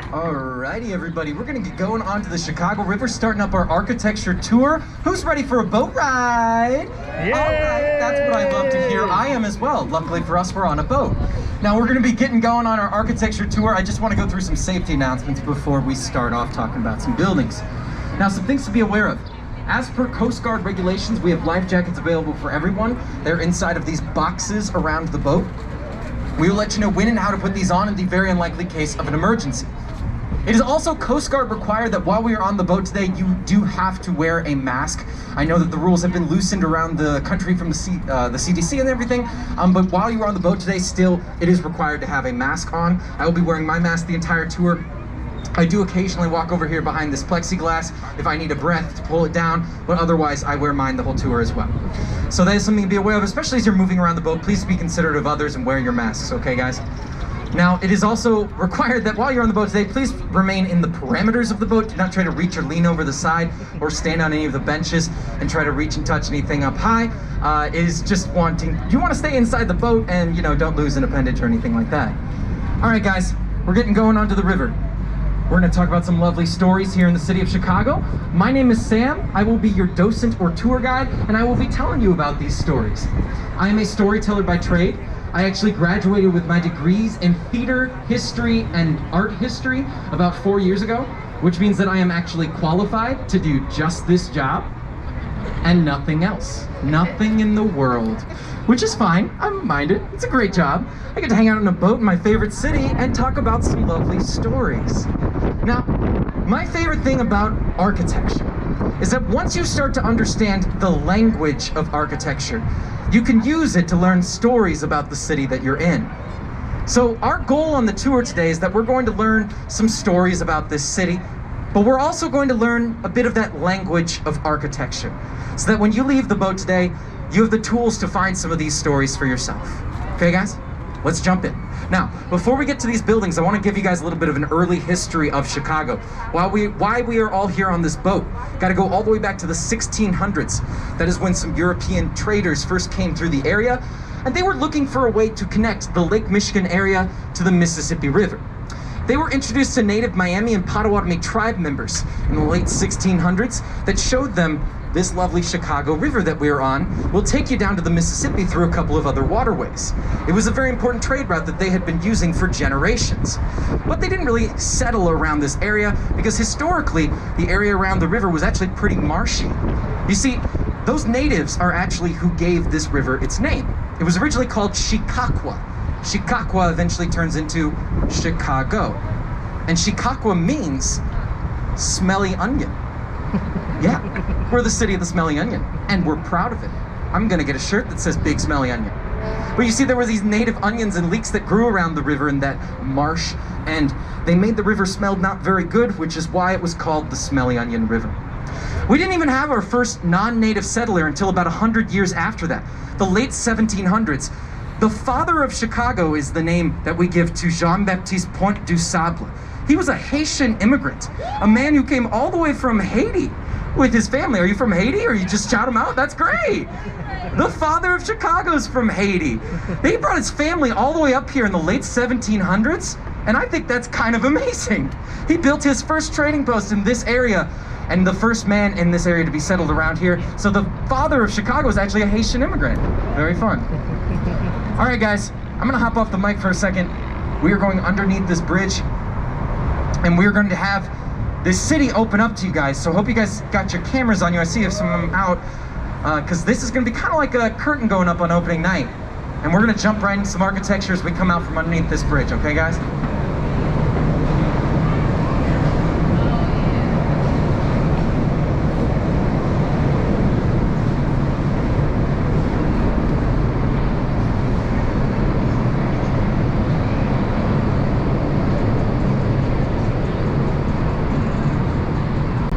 Alrighty, everybody, we're gonna get going onto the Chicago River, starting up our architecture tour. Who's ready for a boat ride? Yay! Alright, that's what I love to hear. I am as well. Luckily for us, we're on a boat. Now we're gonna be getting going on our architecture tour. I just wanna go through some safety announcements before we start off talking about some buildings. Now, some things to be aware of. As per Coast Guard regulations, we have life jackets available for everyone. They're inside of these boxes around the boat. We will let you know when and how to put these on in the very unlikely case of an emergency. It is also Coast Guard required that while we are on the boat today, you do have to wear a mask. I know that the rules have been loosened around the country from the CDC and everything, but while you are on the boat today, still, it is required to have a mask on. I will be wearing my mask the entire tour. I do occasionally walk over here behind this plexiglass if I need a breath to pull it down, but otherwise I wear mine the whole tour as well. So that is something to be aware of, especially as you're moving around the boat. Please be considerate of others and wear your masks, okay guys? Now, it is also required that while you're on the boat today, please remain in the parameters of the boat. Do not try to reach or lean over the side or stand on any of the benches and try to reach and touch anything up high. It is just you want to stay inside the boat and, you know, don't lose an appendage or anything like that. All right, guys, we're getting going onto the river. We're going to talk about some lovely stories here in the city of Chicago. My name is Sam. I will be your docent or tour guide, and I will be telling you about these stories. I am a storyteller by trade. I actually graduated with my degrees in theater, history, and art history about 4 years ago, which means that I am actually qualified to do just this job and nothing else. Nothing in the world. Which is fine, I don't mind it. It's a great job. I get to hang out on a boat in my favorite city and talk about some lovely stories. Now, my favorite thing about architecture is that once you start to understand the language of architecture, you can use it to learn stories about the city that you're in. So our goal on the tour today is that we're going to learn some stories about this city, but we're also going to learn a bit of that language of architecture, so that when you leave the boat today, you have the tools to find some of these stories for yourself. Okay, guys? Let's jump in. Now, before we get to these buildings, I want to give you guys a little bit of an early history of Chicago. Why we are all here on this boat. Got to go all the way back to the 1600s. That is when some European traders first came through the area, and they were looking for a way to connect the Lake Michigan area to the Mississippi River. They were introduced to native Miami and Potawatomi tribe members in the late 1600s that showed them this lovely Chicago River that we're on will take you down to the Mississippi through a couple of other waterways. It was a very important trade route that they had been using for generations. But they didn't really settle around this area because historically, the area around the river was actually pretty marshy. You see, those natives are actually who gave this river its name. It was originally called Chicago. Chicago eventually turns into Chicago. And Chicago means smelly onion. Yeah, we're the city of the smelly onion, and we're proud of it. I'm gonna get a shirt that says Big Smelly Onion. But you see, there were these native onions and leeks that grew around the river in that marsh, and they made the river smell not very good, which is why it was called the Smelly Onion River. We didn't even have our first non-native settler until about 100 years after that, the late 1700s. The father of Chicago is the name that we give to Jean-Baptiste Point DuSable. He was a Haitian immigrant, a man who came all the way from Haiti with his family. Are you from Haiti, or you just shout him out? That's great. The father of Chicago's from Haiti. He brought his family all the way up here in the late 1700s, and I think that's kind of amazing. He built his first trading post in this area, and the first man in this area to be settled around here. So the father of Chicago is actually a Haitian immigrant. Very fun. All right, guys, I'm gonna hop off the mic for a second. We are going underneath this bridge, and we're going to have this city open up to you guys. So I hope you guys got your cameras on you. I see you have some of them out, because this is going to be kind of like a curtain going up on opening night. And we're going to jump right into some architecture as we come out from underneath this bridge, okay guys?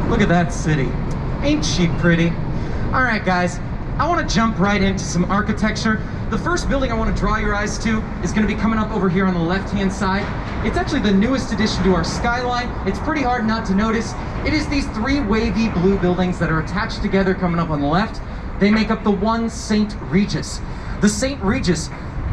Look at that city. Ain't she pretty? All right, guys, I want to jump right into some architecture. The first building I want to draw your eyes to is going to be coming up over here on the left-hand side. It's actually the newest addition to our skyline. It's pretty hard not to notice. It is these three wavy blue buildings that are attached together coming up on the left. They make up the one St.Regis. The St.Regis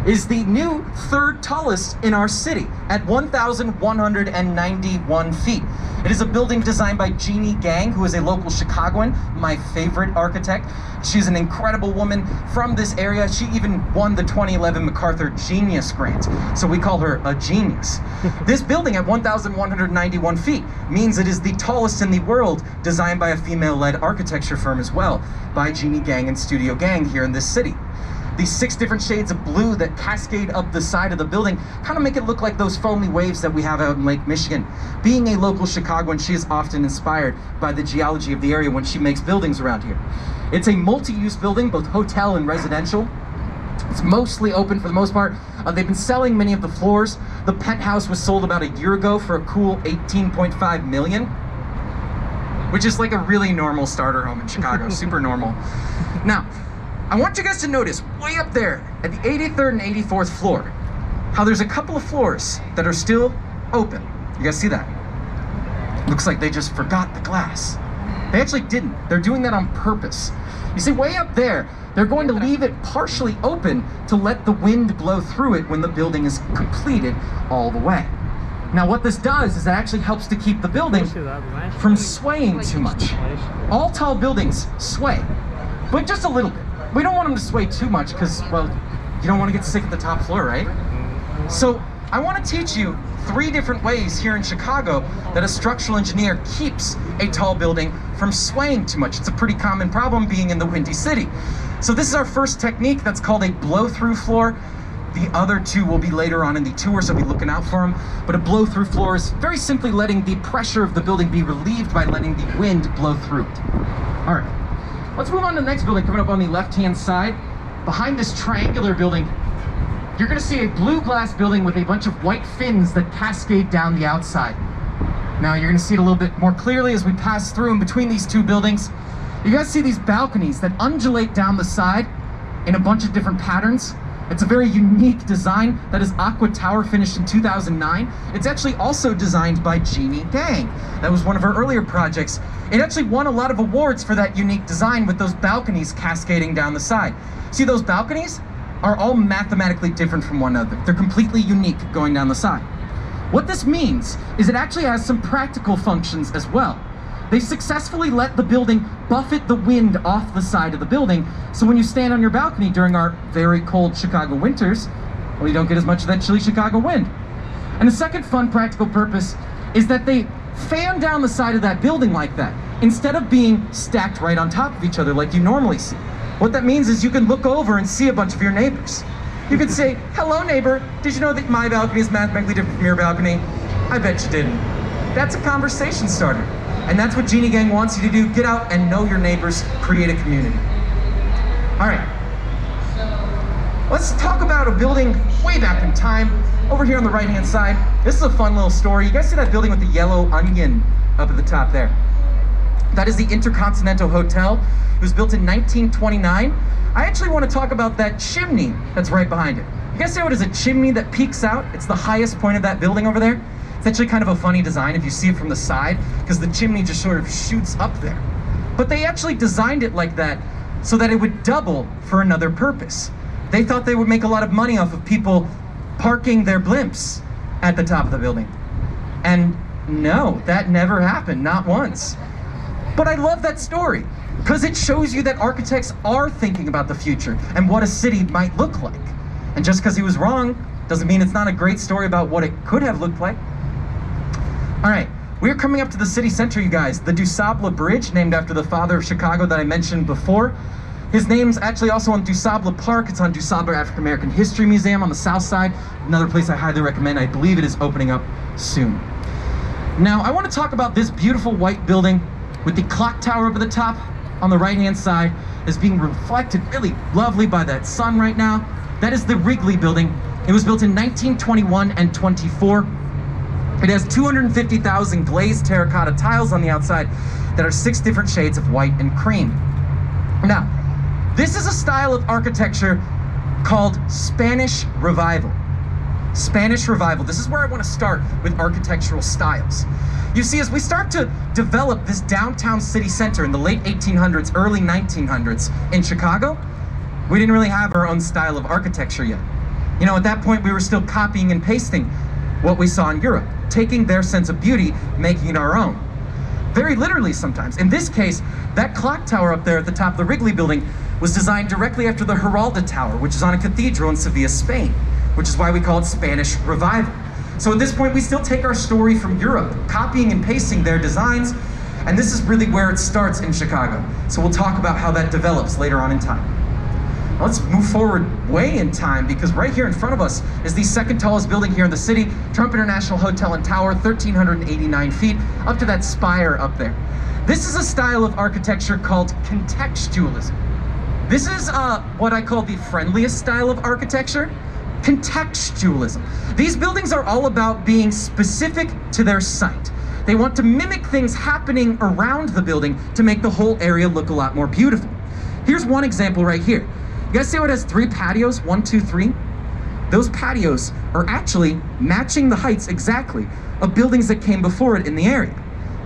is the new third tallest in our city at 1,191 feet. It is a building designed by Jeanne, who is a local Chicagoan, my favorite architect. She's an incredible woman from this area. She even won the 2011 MacArthur Genius Grant, so we call her a genius. This building at 1,191 feet means it is the tallest in the world, designed by a female-led architecture firm as well, by Jeanne and Studio Gang here in this city. These 6 different shades of blue that cascade up the side of the building kind of make it look like those foamy waves that we have out in Lake Michigan. Being a local Chicagoan, she is often inspired by the geology of the area when she makes buildings around here. It's a multi-use building, both hotel and residential. It's mostly open for the most part. They've been selling many of the floors. The penthouse was sold about a year ago for a cool $18.5 million, which is like a really normal starter home in Chicago, super normal. Now, I want you guys to notice way up there at the 83rd and 84th floor, how there's a couple of floors that are still open. You guys see that? Looks like they just forgot the glass. They actually didn't. They're doing that on purpose. You see, way up there, they're going to leave it partially open to let the wind blow through it when the building is completed all the way. Now what this does is it actually helps to keep the building from swaying too much. All tall buildings sway, but just a little bit. We don't want them to sway too much because, well, you don't want to get sick at the top floor, right? So I want to teach you 3 different ways here in Chicago that a structural engineer keeps a tall building from swaying too much. It's a pretty common problem being in the Windy City. So this is our first technique that's called a blow-through floor. The other 2 will be later on in the tour, so be looking out for them. But a blow-through floor is very simply letting the pressure of the building be relieved by letting the wind blow through it. All right. Let's move on to the next building coming up on the left-hand side. Behind this triangular building, you're gonna see a blue glass building with a bunch of white fins that cascade down the outside. Now you're gonna see it a little bit more clearly as we pass through in between these 2 buildings. You guys see these balconies that undulate down the side in a bunch of different patterns. It's a very unique design. That is Aqua Tower, finished in 2009. It's actually also designed by Jeanne. That was one of her earlier projects. It actually won a lot of awards for that unique design with those balconies cascading down the side. See, those balconies are all mathematically different from one another. They're completely unique going down the side. What this means is it actually has some practical functions as well. They successfully let the building buffet the wind off the side of the building, so when you stand on your balcony during our very cold Chicago winters, well, you don't get as much of that chilly Chicago wind. And the second fun practical purpose is that they fan down the side of that building like that, instead of being stacked right on top of each other like you normally see. What that means is you can look over and see a bunch of your neighbors. You can say, "Hello neighbor, did you know that my balcony is mathematically different from your balcony?" I bet you didn't. That's a conversation starter. And that's what Jeanne Gang wants you to do. Get out and know your neighbors, create a community. All right, let's talk about a building way back in time. Over here on the right-hand side, this is a fun little story. You guys see that building with the yellow onion up at the top there? That is the InterContinental Hotel. It was built in 1929. I actually want to talk about that chimney that's right behind it. You guys see what is a chimney that peeks out? It's the highest point of that building over there. It's actually kind of a funny design if you see it from the side, because the chimney just sort of shoots up there. But they actually designed it like that so that it would double for another purpose. They thought they would make a lot of money off of people parking their blimps at the top of the building. And no, that never happened, not once. But I love that story, because it shows you that architects are thinking about the future and what a city might look like. And just because he was wrong doesn't mean it's not a great story about what it could have looked like. All right, we're coming up to the city center, you guys. The DuSable Bridge, named after the father of Chicago that I mentioned before. His name's actually also on DuSable Park. It's on DuSable African American History Museum on the south side. Another place I highly recommend. I believe it is opening up soon. Now, I want to talk about this beautiful white building with the clock tower over the top on the right-hand side is being reflected really lovely by that sun right now. That is the Wrigley building. It was built in 1921 and 24. It has 250,000 glazed terracotta tiles on the outside that are 6 different shades of white and cream. Now, this is a style of architecture called Spanish Revival. Spanish Revival. This is where I want to start with architectural styles. You see, as we start to develop this downtown city center in the late 1800s, early 1900s in Chicago, we didn't really have our own style of architecture yet. You know, at that point, we were still copying and pasting what we saw in Europe, taking their sense of beauty, making it our own. Very literally sometimes. In this case, that clock tower up there at the top of the Wrigley building was designed directly after the Giralda Tower, which is on a cathedral in Sevilla, Spain, which is why we call it Spanish Revival. So at this point, we still take our story from Europe, copying and pasting their designs, and this is really where it starts in Chicago. So we'll talk about how that develops later on in time. Let's move forward way in time, because right here in front of us is the second tallest building here in the city, Trump International Hotel and Tower, 1,389 feet, up to that spire up there. This is a style of architecture called contextualism. This is what I call the friendliest style of architecture, contextualism. These buildings are all about being specific to their site. They want to mimic things happening around the building to make the whole area look a lot more beautiful. Here's one example right here. You guys see how it has 3 patios? 1, 2, 3? Those patios are actually matching the heights exactly of buildings that came before it in the area.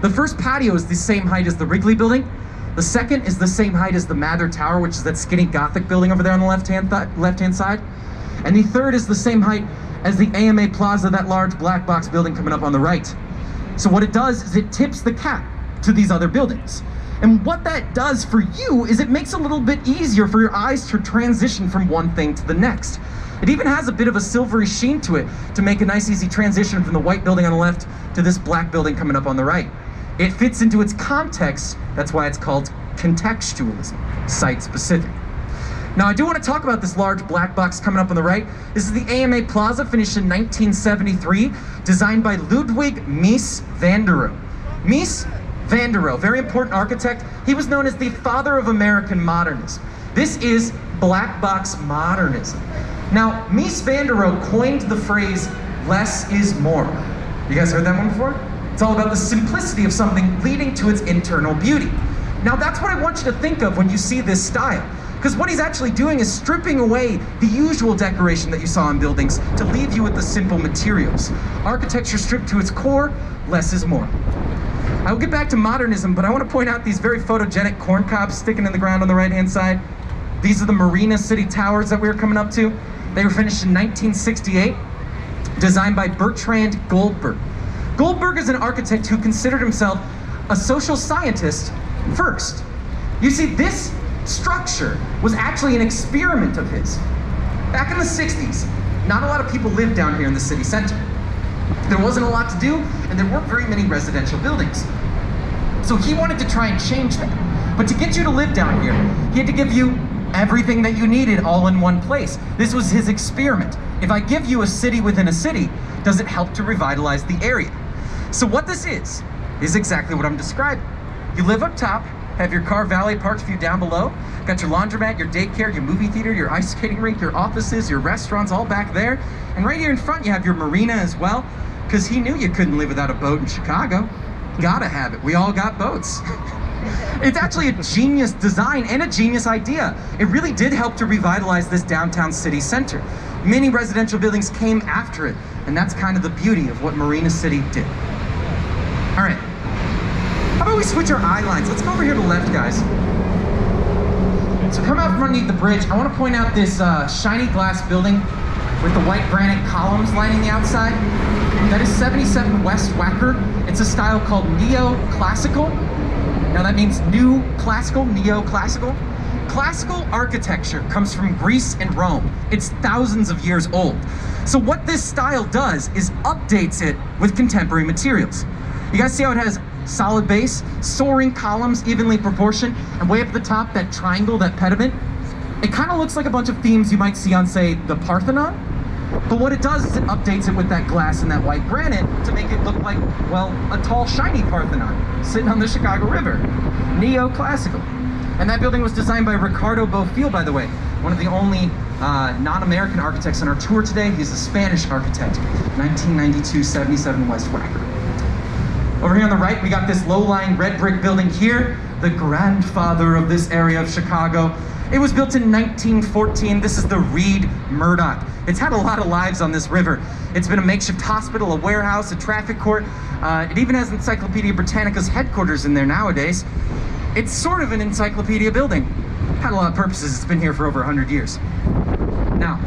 The first patio is the same height as the Wrigley building. The second is the same height as the Mather Tower, which is that skinny Gothic building over there on the left-hand side. And the third is the same height as the AMA Plaza, that large black box building coming up on the right. So what it does is it tips the cap to these other buildings. And what that does for you is it makes it a little bit easier for your eyes to transition from one thing to the next. It even has a bit of a silvery sheen to it to make a nice easy transition from the white building on the left to this black building coming up on the right. It fits into its context, that's why it's called contextualism, site-specific. Now I do want to talk about this large black box coming up on the right. This is the AMA Plaza, finished in 1973, designed by Ludwig Mies van der Rohe. Mies van der Rohe, very important architect. He was known as the father of American modernism. This is black box modernism. Now, Mies van der Rohe coined the phrase, less is more. You guys heard that one before? It's all about the simplicity of something leading to its internal beauty. Now that's what I want you to think of when you see this style. Because what he's actually doing is stripping away the usual decoration that you saw in buildings to leave you with the simple materials. Architecture stripped to its core, less is more. I'll get back to modernism, but I want to point out these very photogenic corn cobs sticking in the ground on the right-hand side. These are the Marina city towers that we were coming up to. They were finished in 1968, designed by Bertrand Goldberg. Goldberg is an architect who considered himself a social scientist first. You see, this structure was actually an experiment of his. Back in the 60s, not a lot of people lived down here in the city center. There wasn't a lot to do, and there weren't very many residential buildings. So he wanted to try and change that. But to get you to live down here, he had to give you everything that you needed all in one place. This was his experiment. If I give you a city within a city, does it help to revitalize the area? So what this is exactly what I'm describing. You live up top, have your car valet parked for you down below, got your laundromat, your daycare, your movie theater, your ice skating rink, your offices, your restaurants all back there. And right here in front you have your marina as well, because he knew you couldn't live without a boat in Chicago. Gotta have it. We all got boats. It's actually a genius design and a genius idea. It really did help to revitalize this downtown city center. Many residential buildings came after it, and that's kind of the beauty of what Marina City did. All right, how about we switch our eye lines? Let's go over here to the left, guys. So come out from underneath the bridge. I want to point out this shiny glass building with the white granite columns lining the outside. That is 77 West Wacker. It's a style called Neoclassical. Now that means new classical, neoclassical. Classical architecture comes from Greece and Rome. It's thousands of years old. So what this style does is updates it with contemporary materials. You guys see how it has solid base, soaring columns, evenly proportioned, and way up at the top, that triangle, that pediment? It kind of looks like a bunch of themes you might see on, say, the Parthenon. But what it does is it updates it with that glass and that white granite to make it look like, well, a tall, shiny Parthenon sitting on the Chicago River. Neoclassical. And that building was designed by Ricardo Bofill, by the way, one of the only non-American architects on our tour today. He's a Spanish architect, 1992, 77 West Wacker. Over here on the right, we got this low-lying red brick building here, the grandfather of this area of Chicago. It was built in 1914. This is the Reid Murdoch. It's had a lot of lives on this river. It's been a makeshift hospital, a warehouse, a traffic court. It even has Encyclopedia Britannica's headquarters in there nowadays. It's sort of an encyclopedia building. Had a lot of purposes. It's been here for over 100 years. Now,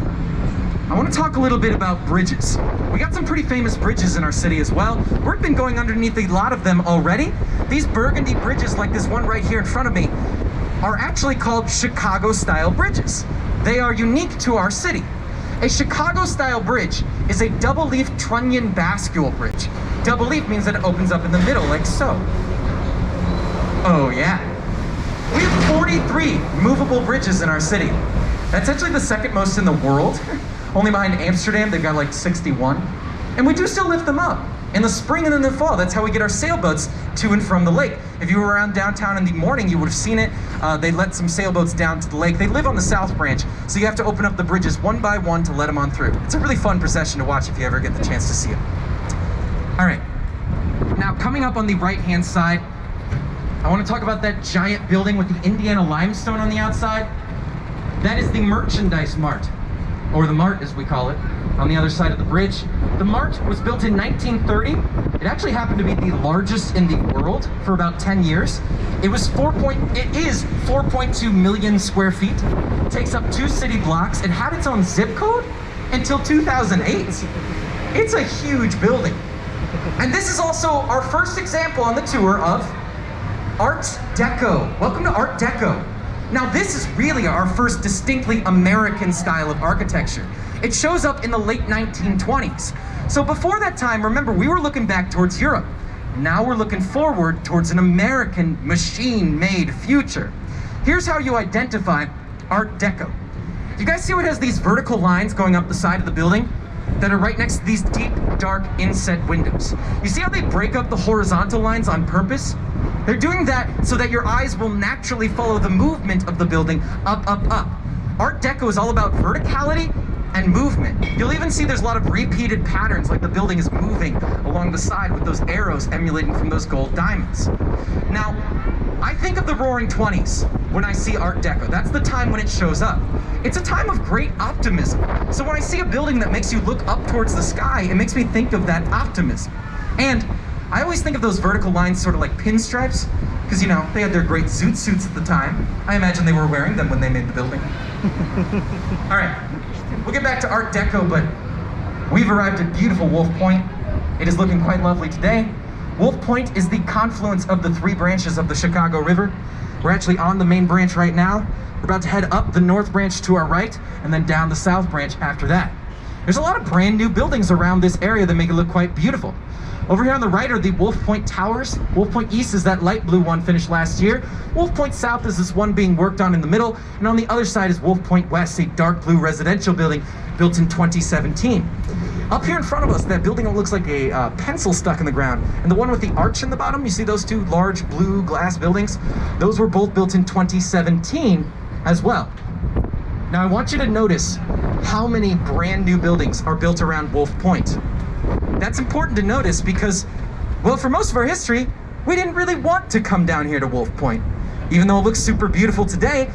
I want to talk a little bit about bridges. We got some pretty famous bridges in our city as well. We've been going underneath a lot of them already. These burgundy bridges, like this one right here in front of me, are actually called Chicago-style bridges. They are unique to our city. A Chicago-style bridge is a double-leaf trunnion bascule bridge. Double leaf means that it opens up in the middle, like so. Oh yeah. We have 43 movable bridges in our city. That's actually the second most in the world. Only behind Amsterdam, they've got like 61. And we do still lift them up. In the spring and in the fall, that's how we get our sailboats to and from the lake. If you were around downtown in the morning, you would have seen it. They let some sailboats down to the lake. They live on the South Branch, so you have to open up the bridges one by one to let them on through. It's a really fun procession to watch if you ever get the chance to see it. All right, now coming up on the right-hand side, I want to talk about that giant building with the Indiana limestone on the outside. That is the Merchandise Mart, or the Mart as we call it, on the other side of the bridge. The Mart was built in 1930. It actually happened to be the largest in the world for about 10 years. It is 4.2 million square feet. It takes up 2 city blocks. It had its own zip code until 2008. It's a huge building. And this is also our first example on the tour of Art Deco. Welcome to Art Deco. Now this is really our first distinctly American style of architecture. It shows up in the late 1920s. So before that time, remember, we were looking back towards Europe. Now we're looking forward towards an American machine-made future. Here's how you identify Art Deco. You guys see how it has these vertical lines going up the side of the building that are right next to these deep, dark inset windows? You see how they break up the horizontal lines on purpose? They're doing that so that your eyes will naturally follow the movement of the building up, up, up. Art Deco is all about verticality and movement. You'll even see there's a lot of repeated patterns, like the building is moving along the side with those arrows emulating from those gold diamonds. Now, I think of the Roaring 20s when I see Art Deco. That's the time when it shows up. It's a time of great optimism. So when I see a building that makes you look up towards the sky, it makes me think of that optimism. And I always think of those vertical lines sort of like pinstripes, because, you know, they had their great zoot suits at the time. I imagine they were wearing them when they made the building. All right, we'll get back to Art Deco, but we've arrived at beautiful Wolf Point. It is looking quite lovely today. Wolf Point is the confluence of the 3 branches of the Chicago River. We're actually on the main branch right now. We're about to head up the North Branch to our right, and then down the South Branch after that. There's a lot of brand new buildings around this area that make it look quite beautiful. Over here on the right are the Wolf Point Towers. Wolf Point East is that light blue one finished last year. Wolf Point South is this one being worked on in the middle. And on the other side is Wolf Point West, a dark blue residential building built in 2017. Up here in front of us, that building looks like a pencil stuck in the ground. And the one with the arch in the bottom, you see those 2 large blue glass buildings? Those were both built in 2017 as well. Now I want you to notice how many brand new buildings are built around Wolf Point. That's important to notice because, well, for most of our history, we didn't really want to come down here to Wolf Point. Even though it looks super beautiful today,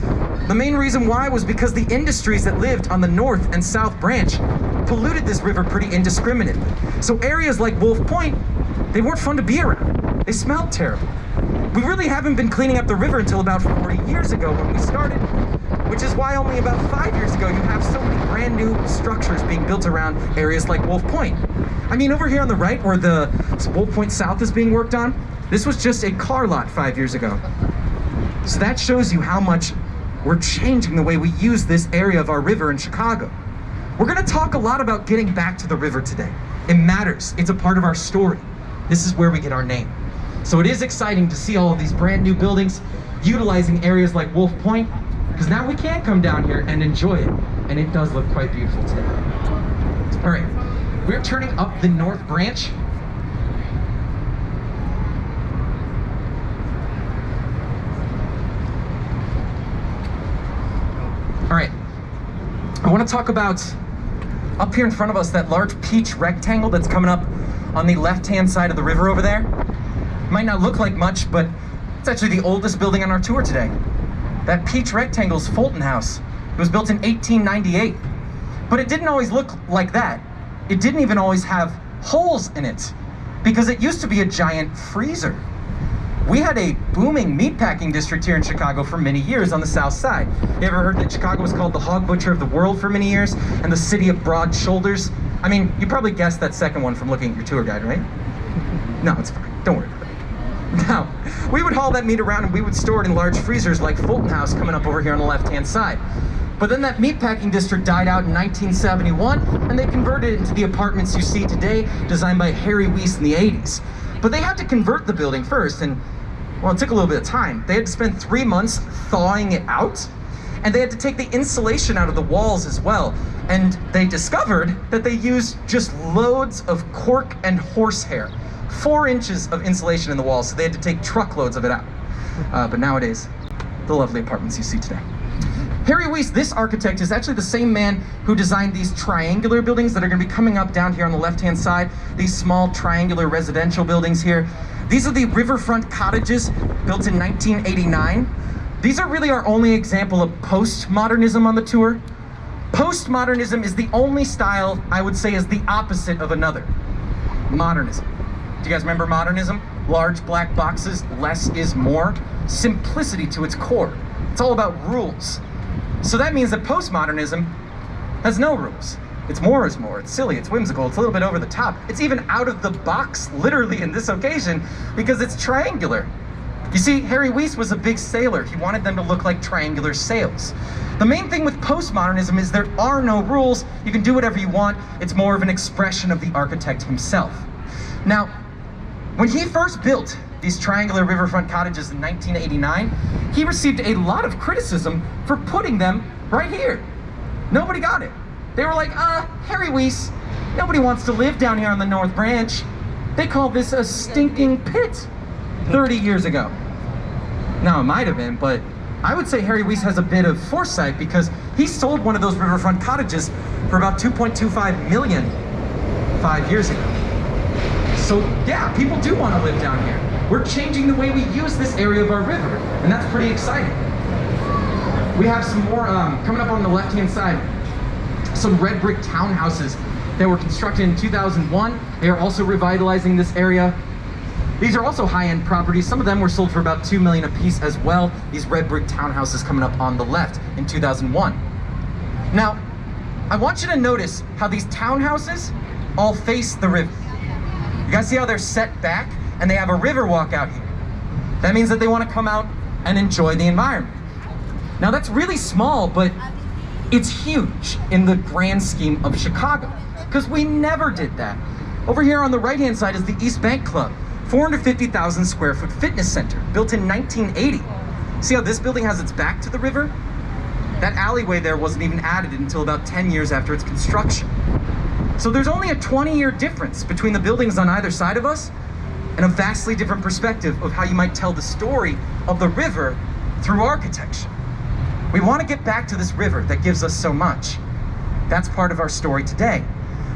the main reason why was because the industries that lived on the North and South Branch polluted this river pretty indiscriminately. So areas like Wolf Point, they weren't fun to be around. They smelled terrible. We really haven't been cleaning up the river until about 40 years ago when we started, which is why only about 5 years ago you have so many brand new structures being built around areas like Wolf Point. I mean, over here on the right where the Wolf Point South is being worked on, this was just a car lot 5 years ago. So that shows you how much we're changing the way we use this area of our river in Chicago. We're gonna talk a lot about getting back to the river today. It matters, it's a part of our story. This is where we get our name. So it is exciting to see all of these brand new buildings utilizing areas like Wolf Point, because now we can come down here and enjoy it. And it does look quite beautiful today. All right, we're turning up the North Branch. All right, I want to talk about up here in front of us, that large peach rectangle that's coming up on the left-hand side of the river over there. Might not look like much, but it's actually the oldest building on our tour today. That peach rectangle is Fulton House. It was built in 1898. But it didn't always look like that. It didn't even always have holes in it, because it used to be a giant freezer. We had a booming meatpacking district here in Chicago for many years on the south side. You ever heard that Chicago was called the hog butcher of the world for many years and the city of broad shoulders? I mean, you probably guessed that second one from looking at your tour guide, right? No, it's fine. Don't worry about it. Now, we would haul that meat around and we would store it in large freezers like Fulton House coming up over here on the left-hand side. But then that meatpacking district died out in 1971 and they converted it into the apartments you see today, designed by Harry Mies in the 80s. But they had to convert the building first, and well, it took a little bit of time. They had to spend 3 months thawing it out, and they had to take the insulation out of the walls as well. And they discovered that they used just loads of cork and horsehair. 4 inches of insulation in the walls, so they had to take truckloads of it out. But nowadays, the lovely apartments you see today. Harry Mies, this architect, is actually the same man who designed these triangular buildings that are going to be coming up down here on the left-hand side. These small triangular residential buildings here. These are the riverfront cottages built in 1989. These are really our only example of postmodernism on the tour. Postmodernism is the only style I would say is the opposite of another. Modernism. Do you guys remember modernism? Large black boxes, less is more. Simplicity to its core. It's all about rules. So that means that postmodernism has no rules. It's more is more, it's silly, it's whimsical, it's a little bit over the top. It's even out of the box, literally in this occasion, because it's triangular. You see, Harry Mies was a big sailor. He wanted them to look like triangular sails. The main thing with postmodernism is there are no rules. You can do whatever you want. It's more of an expression of the architect himself. Now, when he first built these triangular riverfront cottages in 1989, he received a lot of criticism for putting them right here. Nobody got it. They were like, Harry Mies, nobody wants to live down here on the North Branch. They call this a stinking pit 30 years ago. Now, it might have been, but I would say Harry Mies has a bit of foresight because he sold one of those riverfront cottages for about $2.25 million 5 years ago. So yeah, people do want to live down here. We're changing the way we use this area of our river, and that's pretty exciting. We have some more coming up on the left-hand side. Some red brick townhouses that were constructed in 2001. They are also revitalizing this area. These are also high-end properties. Some of them were sold for about $2 million a piece as well. These red brick townhouses coming up on the left in 2001. Now, I want you to notice how these townhouses all face the river. You guys see how they're set back and they have a river walk out here? That means that they want to come out and enjoy the environment. Now that's really small, but it's huge in the grand scheme of Chicago, because we never did that. Over here on the right-hand side is the East Bank Club, 450,000 square foot fitness center, built in 1980. See how this building has its back to the river? That alleyway there wasn't even added until about 10 years after its construction. So there's only a 20-year difference between the buildings on either side of us, and a vastly different perspective of how you might tell the story of the river through architecture. We want to get back to this river that gives us so much. That's part of our story today.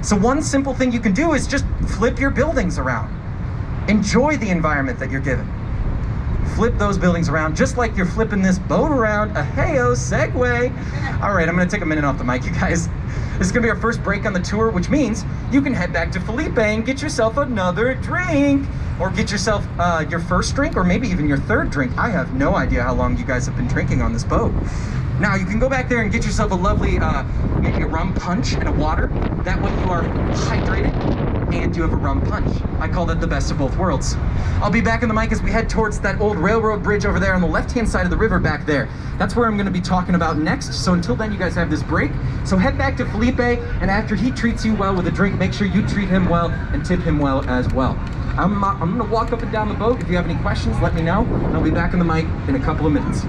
So one simple thing you can do is just flip your buildings around. Enjoy the environment that you're given. Flip those buildings around just like you're flipping this boat around. A hey-o segue. All right, I'm gonna take a minute off the mic, you guys. This is gonna be our first break on the tour, which means you can head back to Felipe and get yourself another drink. Or get yourself your first drink, or maybe even your third drink. I have no idea how long you guys have been drinking on this boat. Now, you can go back there and get yourself a lovely, maybe a rum punch and a water. That way you are hydrated and you have a rum punch. I call that the best of both worlds. I'll be back in the mic as we head towards that old railroad bridge over there on the left-hand side of the river back there. That's where I'm gonna be talking about next. So until then, you guys have this break. So head back to Felipe, and after he treats you well with a drink, make sure you treat him well and tip him well as well. I'm gonna walk up and down the boat. If you have any questions, let me know. I'll be back on the mic in a couple of minutes.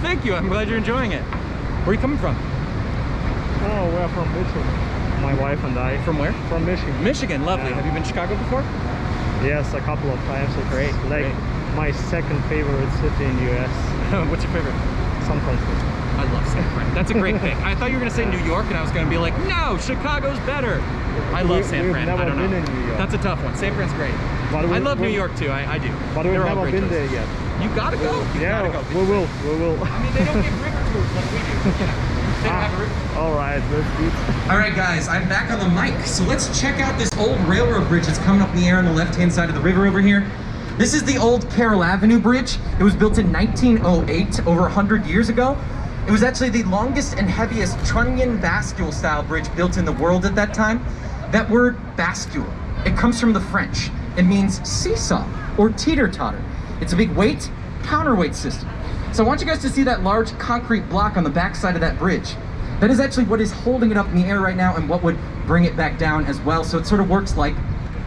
thank you. I'm glad you're enjoying it. Where are you coming from? Oh, we're from Michigan. My wife and I. From where? From Michigan. Michigan, lovely. Yeah. Have you been to Chicago before? Yes, a couple of times. It's great. Like my second favorite city in the US. What's your favorite? San Francisco. I love San Fran. That's a great pick. I thought you were going to say New York, and I was going to be like, no, Chicago's better. I love San Fran. Never I don't been know. In New York. That's a tough one. San Fran's great. I love New York too. I do. But we've never been there yet. You gotta go. You gotta go. We will. I mean, they don't give river tours like we do. They don't have a river. All right, let's do it. All right, guys, I'm back on the mic. So let's check out this old railroad bridge that's coming up in the air on the left-hand side of the river over here. This is the old Carroll Avenue Bridge. It was built in 1908, over 100 years ago. It was actually the longest and heaviest trunnion bascule style bridge built in the world at that time. That word bascule, it comes from the French. It means seesaw or teeter-totter. It's a big weight, counterweight system. So I want you guys to see that large concrete block on the back side of that bridge. That is actually what is holding it up in the air right now and what would bring it back down as well. So it sort of works like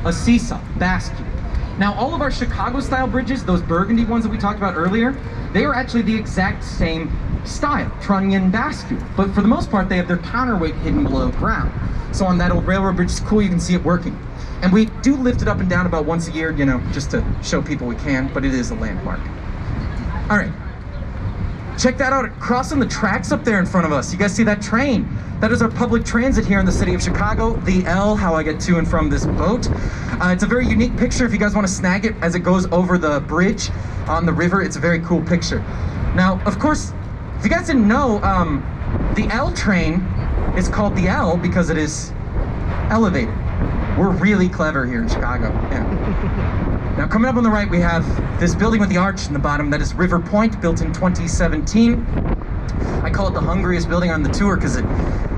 a seesaw, bascule. Now all of our Chicago style bridges, those burgundy ones that we talked about earlier, they are actually the exact same style, trunnion bascule. But for the most part, they have their counterweight hidden below ground. So on that old railroad bridge, it's cool, you can see it working. And we do lift it up and down about once a year, you know, just to show people we can, but it is a landmark. All right, check that out, crossing the tracks up there in front of us. You guys see that train? That is our public transit here in the city of Chicago, the L, how I get to and from this boat. It's a very unique picture if you guys want to snag it as it goes over the bridge on the river. It's a very cool picture. Now, of course, if you guys didn't know, the L train is called the L because it is elevated. We're really clever here in Chicago. Yeah. Now coming up on the right, we have this building with the arch in the bottom. That is River Point, built in 2017. I call it the hungriest building on the tour because it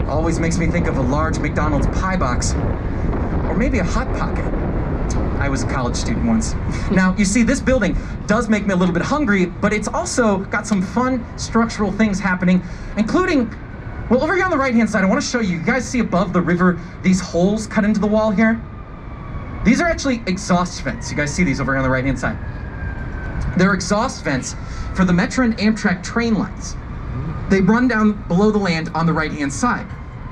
always makes me think of a large McDonald's pie box, or maybe a Hot Pocket. I was a college student once. Now, you see, this building does make me a little bit hungry, but it's also got some fun structural things happening, including, well, over here on the right-hand side, I want to show you, you guys see above the river, these holes cut into the wall here? These are actually exhaust vents. You guys see these over here on the right-hand side. They're exhaust vents for the Metro and Amtrak train lines. They run down below the land on the right-hand side.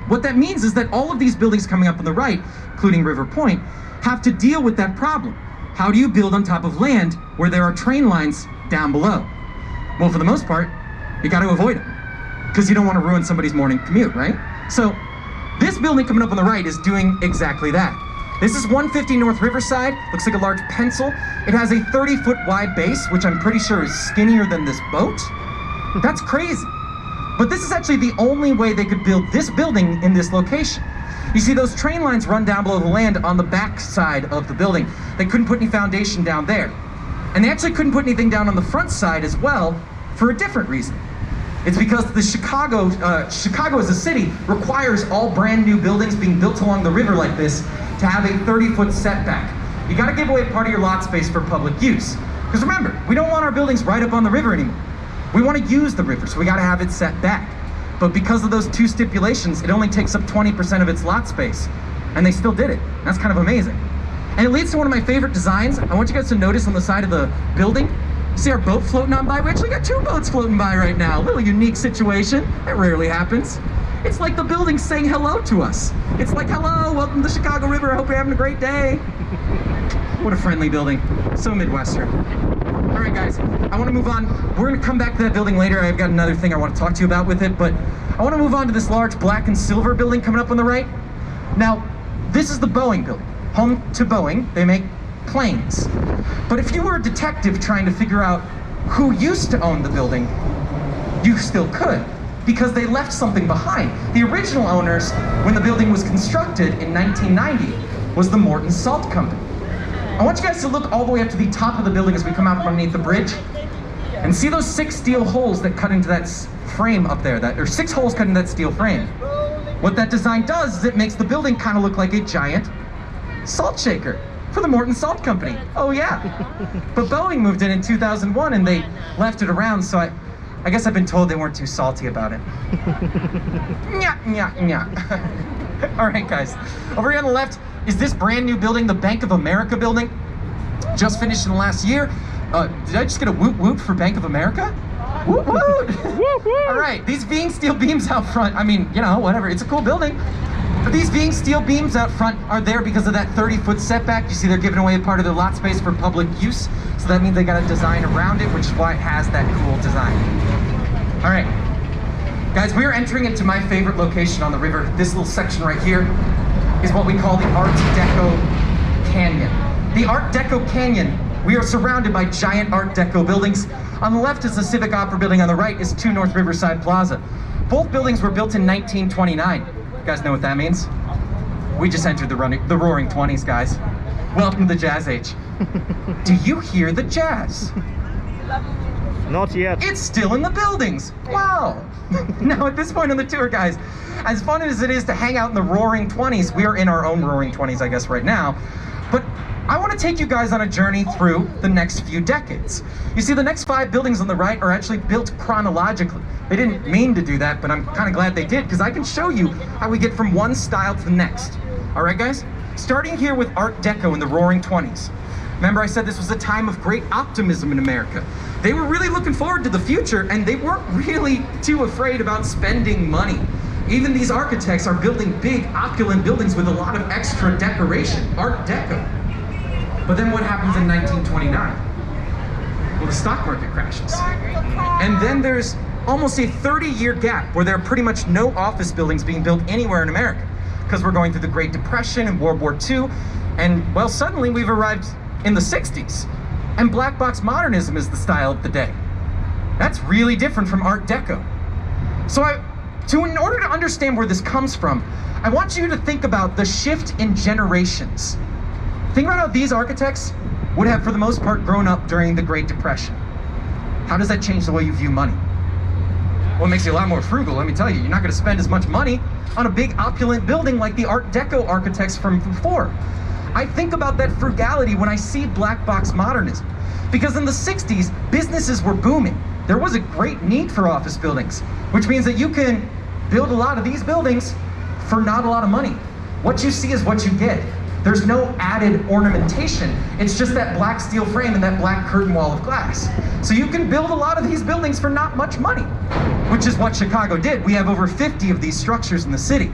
What that means is that all of these buildings coming up on the right, including River Point, have to deal with that problem. How do you build on top of land where there are train lines down below? Well, for the most part, you got to avoid them because you don't want to ruin somebody's morning commute, right? So this building coming up on the right is doing exactly that. This is 150 North Riverside, looks like a large pencil. It has a 30-foot wide base, which I'm pretty sure is skinnier than this boat. That's crazy. But this is actually the only way they could build this building in this location. You see, those train lines run down below the land on the back side of the building. They couldn't put any foundation down there. And they actually couldn't put anything down on the front side as well for a different reason. It's because the Chicago as a city requires all brand new buildings being built along the river like this to have a 30-foot setback. You gotta give away part of your lot space for public use. Because remember, we don't want our buildings right up on the river anymore. We want to use the river, so we gotta have it set back. But because of those two stipulations, it only takes up 20% of its lot space. And they still did it. That's kind of amazing. And it leads to one of my favorite designs. I want you guys to notice on the side of the building, you see our boat floating on by? We actually got two boats floating by right now. A little unique situation. That rarely happens. It's like the building saying hello to us. It's like, hello, welcome to the Chicago River. I hope you're having a great day. What a friendly building. So Midwestern. All right, guys, I want to move on. We're going to come back to that building later. I've got another thing I want to talk to you about with it, but I want to move on to this large black and silver building coming up on the right. Now, this is the Boeing Building. Home to Boeing. They make planes. But if you were a detective trying to figure out who used to own the building, you still could, because they left something behind. The original owners, when the building was constructed in 1990, was the Morton Salt Company. I want you guys to look all the way up to the top of the building as we come out from underneath the bridge, and see those 6 steel holes that cut into that frame up there, or 6 holes cut into that steel frame. What that design does is it makes the building kind of look like a giant salt shaker for the Morton Salt Company. Oh yeah. But Boeing moved in 2001 and they left it around, so I guess I've been told they weren't too salty about it. Nya, nya, nya. All right, guys. Over here on the left is this brand new building, the Bank of America building. Just finished in the last year. Did I just get a whoop whoop for Bank of America? Woot woot! All right, these being steel beams out front, I mean, you know, whatever, it's a cool building. But these being steel beams out front are there because of that 30-foot setback. You see they're giving away a part of their lot space for public use. So that means they got a design around it, which is why it has that cool design. All right, guys, we are entering into my favorite location on the river. This little section right here is what we call the Art Deco Canyon. The Art Deco Canyon, we are surrounded by giant Art Deco buildings. On the left is the Civic Opera building, on the right is 2 North Riverside Plaza. Both buildings were built in 1929. You guys know what that means? We just entered the roaring 20s, guys. Welcome to the Jazz Age. Do you hear the jazz? Not yet. It's still in the buildings. Wow. Now at this point on the tour, guys, as fun as it is to hang out in the roaring 20s, we are in our own roaring 20s, I guess, right now. But I want to take you guys on a journey through the next few decades. You see, the next 5 buildings on the right are actually built chronologically. They didn't mean to do that, but I'm kind of glad they did, because I can show you how we get from one style to the next. All right, guys? Starting here with Art Deco in the roaring 20s. Remember I said this was a time of great optimism in America. They were really looking forward to the future, and they weren't really too afraid about spending money. Even these architects are building big, opulent buildings with a lot of extra decoration, Art Deco. But then what happens in 1929? Well, the stock market crashes. And then there's almost a 30-year gap where there are pretty much no office buildings being built anywhere in America, because we're going through the Great Depression and World War II, and, well, suddenly we've arrived in the 60s, and black box modernism is the style of the day. That's really different from Art Deco. So in order to understand where this comes from, I want you to think about the shift in generations. Think about how these architects would have, for the most part, grown up during the Great Depression. How does that change the way you view money? Well, it makes you a lot more frugal, let me tell you. You're not going to spend as much money on a big opulent building like the Art Deco architects from before. I think about that frugality when I see black box modernism. Because in the 60s, businesses were booming. There was a great need for office buildings, which means that you can build a lot of these buildings for not a lot of money. What you see is what you get. There's no added ornamentation. It's just that black steel frame and that black curtain wall of glass. So you can build a lot of these buildings for not much money, which is what Chicago did. We have over 50 of these structures in the city.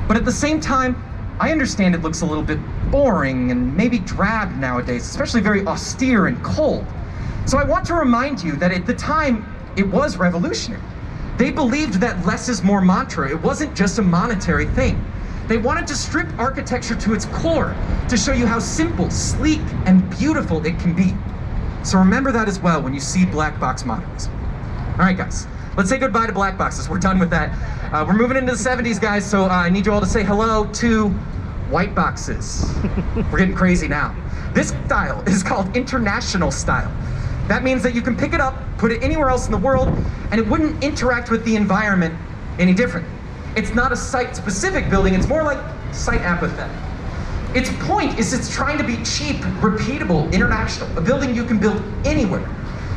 But at the same time, I understand it looks a little bit boring and maybe drab nowadays, especially very austere and cold. So I want to remind you that at the time, it was revolutionary. They believed that less is more mantra. It wasn't just a monetary thing. They wanted to strip architecture to its core to show you how simple, sleek, and beautiful it can be. So remember that as well when you see black box modernism. All right, guys, let's say goodbye to black boxes. We're done with that. We're moving into the 70s, guys, so I need you all to say hello to white boxes. We're getting crazy now. This style is called international style. That means that you can pick it up, put it anywhere else in the world, and it wouldn't interact with the environment any different. It's not a site-specific building, it's more like site-apathetic. Its point is it's trying to be cheap, repeatable, international, a building you can build anywhere.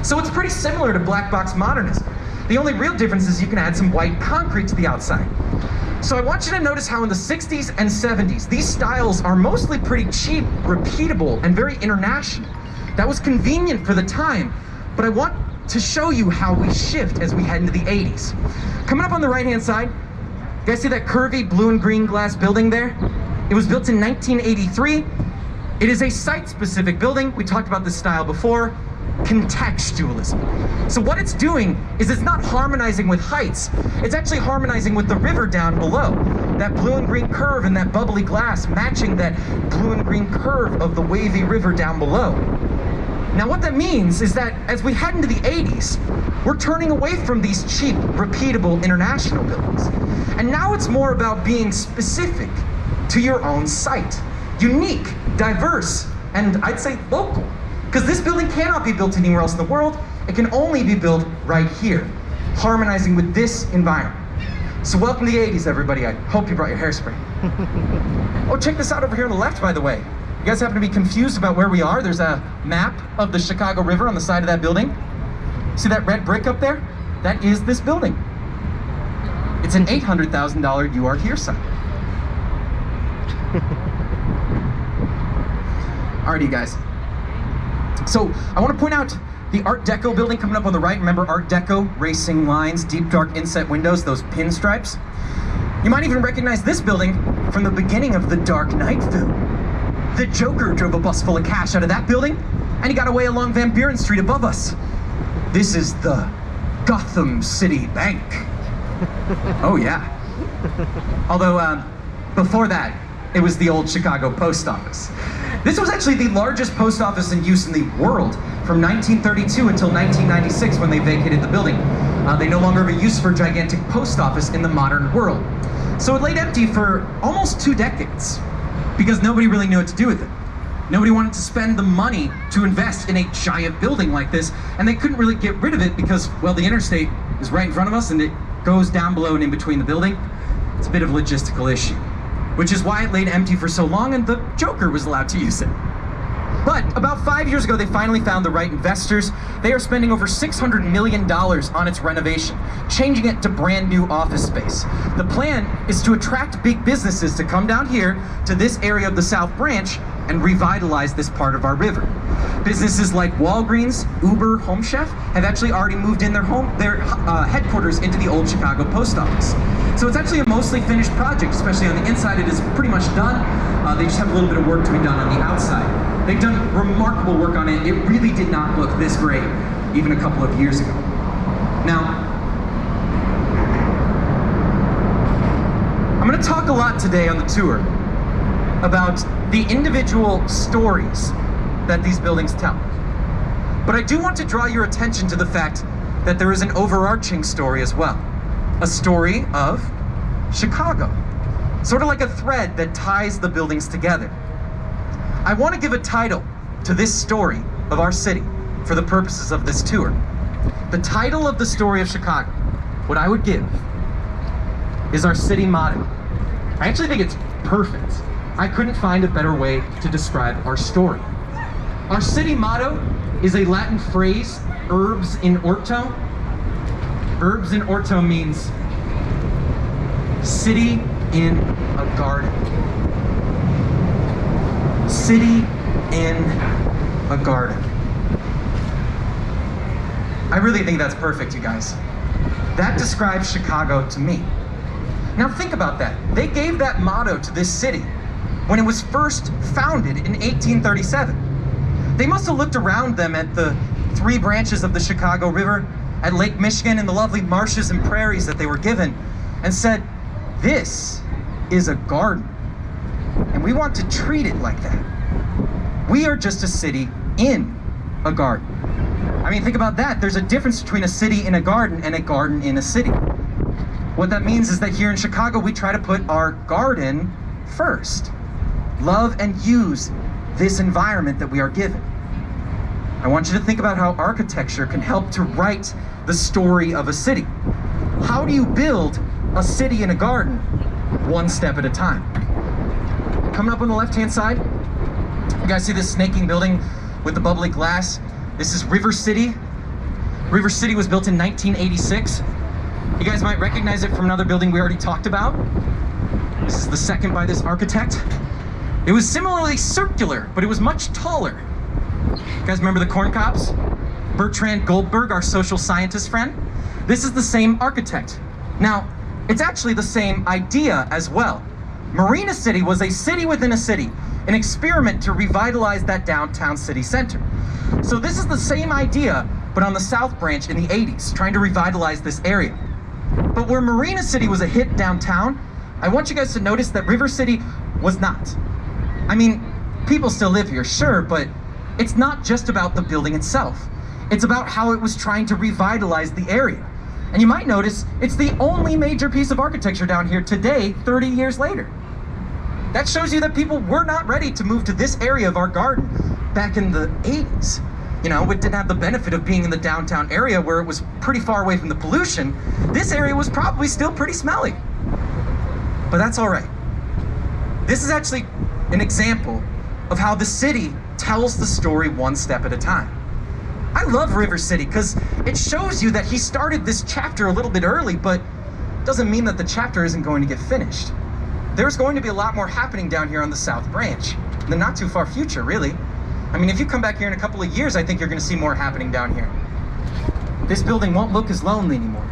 So it's pretty similar to black box modernism. The only real difference is you can add some white concrete to the outside. So I want you to notice how in the 60s and 70s, these styles are mostly pretty cheap, repeatable, and very international. That was convenient for the time, but I want to show you how we shift as we head into the 80s. Coming up on the right-hand side, you guys see that curvy blue and green glass building there? It was built in 1983. It is a site-specific building. We talked about this style before. Contextualism. So what it's doing is it's not harmonizing with heights, it's actually harmonizing with the river down below. That blue and green curve and that bubbly glass matching that blue and green curve of the wavy river down below. Now what that means is that as we head into the 80s, we're turning away from these cheap, repeatable international buildings. And now it's more about being specific to your own site. Unique, diverse, and I'd say local. Because this building cannot be built anywhere else in the world. It can only be built right here, harmonizing with this environment. So welcome to the 80s, everybody. I hope you brought your hairspray. Oh, check this out over here on the left, by the way. You guys happen to be confused about where we are? There's a map of the Chicago River on the side of that building. See that red brick up there? That is this building. It's an $800,000 You Are Here sign. Alrighty, guys. So I want to point out The Art Deco building coming up on the right. Remember Art Deco? Racing lines, deep dark inset windows, those pinstripes. You might even recognize this building from the beginning of the Dark Knight film. The Joker drove a bus full of cash out of that building, and he got away along Van Buren Street above us. This is the Gotham City Bank. Oh yeah. Although, before that, it was the old Chicago Post Office. This was actually the largest post office in use in the world from 1932 until 1996 when they vacated the building. They no longer have a use for a gigantic post office in the modern world. So it laid empty for almost 2 decades because nobody really knew what to do with it. Nobody wanted to spend the money to invest in a giant building like this, and they couldn't really get rid of it because, well, the interstate is right in front of us and it goes down below and in between the building. It's a bit of a logistical issue, which is why it laid empty for so long and the Joker was allowed to use it. But about 5 years ago, they finally found the right investors. They are spending over $600 million on its renovation, changing it to brand new office space. The plan is to attract big businesses to come down here to this area of the South Branch and revitalize this part of our river. Businesses like Walgreens, Uber, Home Chef have actually already moved in their headquarters into the old Chicago post office. So it's actually a mostly finished project, especially on the inside. It is pretty much done. They just have a little bit of work to be done on the outside. They've done remarkable work on it. It really did not look this great even a couple of years ago. Now, I'm going to talk a lot today on the tour about the individual stories that these buildings tell. But I do want to draw your attention to the fact that there is an overarching story as well. A story of Chicago. Sort of like a thread that ties the buildings together. I want to give a title to this story of our city for the purposes of this tour. The title of the story of Chicago, what I would give, is our city motto. I actually think it's perfect. I couldn't find a better way to describe our story. Our city motto is a Latin phrase, urbs in orto. Urbs in orto means city in a garden. City in a garden. I really think that's perfect, you guys. That describes Chicago to me. Now think about that. They gave that motto to this city when it was first founded in 1837. They must have looked around them at the 3 branches of the Chicago River, at Lake Michigan and the lovely marshes and prairies that they were given, and said, this is a garden, and we want to treat it like that. We are just a city in a garden. I mean, think about that. There's a difference between a city in a garden and a garden in a city. What that means is that here in Chicago, we try to put our garden first. Love and use this environment that we are given. I want you to think about how architecture can help to write the story of a city. How do you build a city in a garden? One step at a time. Coming up on the left-hand side, you guys see this snaking building with the bubbly glass? This is River City. River City was built in 1986. You guys might recognize it from another building we already talked about. This is the second by this architect. It was similarly circular, but it was much taller. You guys remember the corn cobs? Bertrand Goldberg, our social scientist friend. This is the same architect. Now, it's actually the same idea as well. Marina City was a city within a city, an experiment to revitalize that downtown city center. So this is the same idea, but on the South Branch in the 80s, trying to revitalize this area. But where Marina City was a hit downtown, I want you guys to notice that River City was not. I mean, people still live here, sure, but it's not just about the building itself. It's about how it was trying to revitalize the area. And you might notice it's the only major piece of architecture down here today, 30 years later. That shows you that people were not ready to move to this area of our garden back in the 80s. You know, it didn't have the benefit of being in the downtown area where it was pretty far away from the pollution. This area was probably still pretty smelly. But that's all right. This is actually an example of how the city tells the story one step at a time. I love River City because it shows you that he started this chapter a little bit early, but doesn't mean that the chapter isn't going to get finished. There's going to be a lot more happening down here on the South Branch in the not too far future, really. I mean, if you come back here in a couple of years, I think you're gonna see more happening down here. This building won't look as lonely anymore.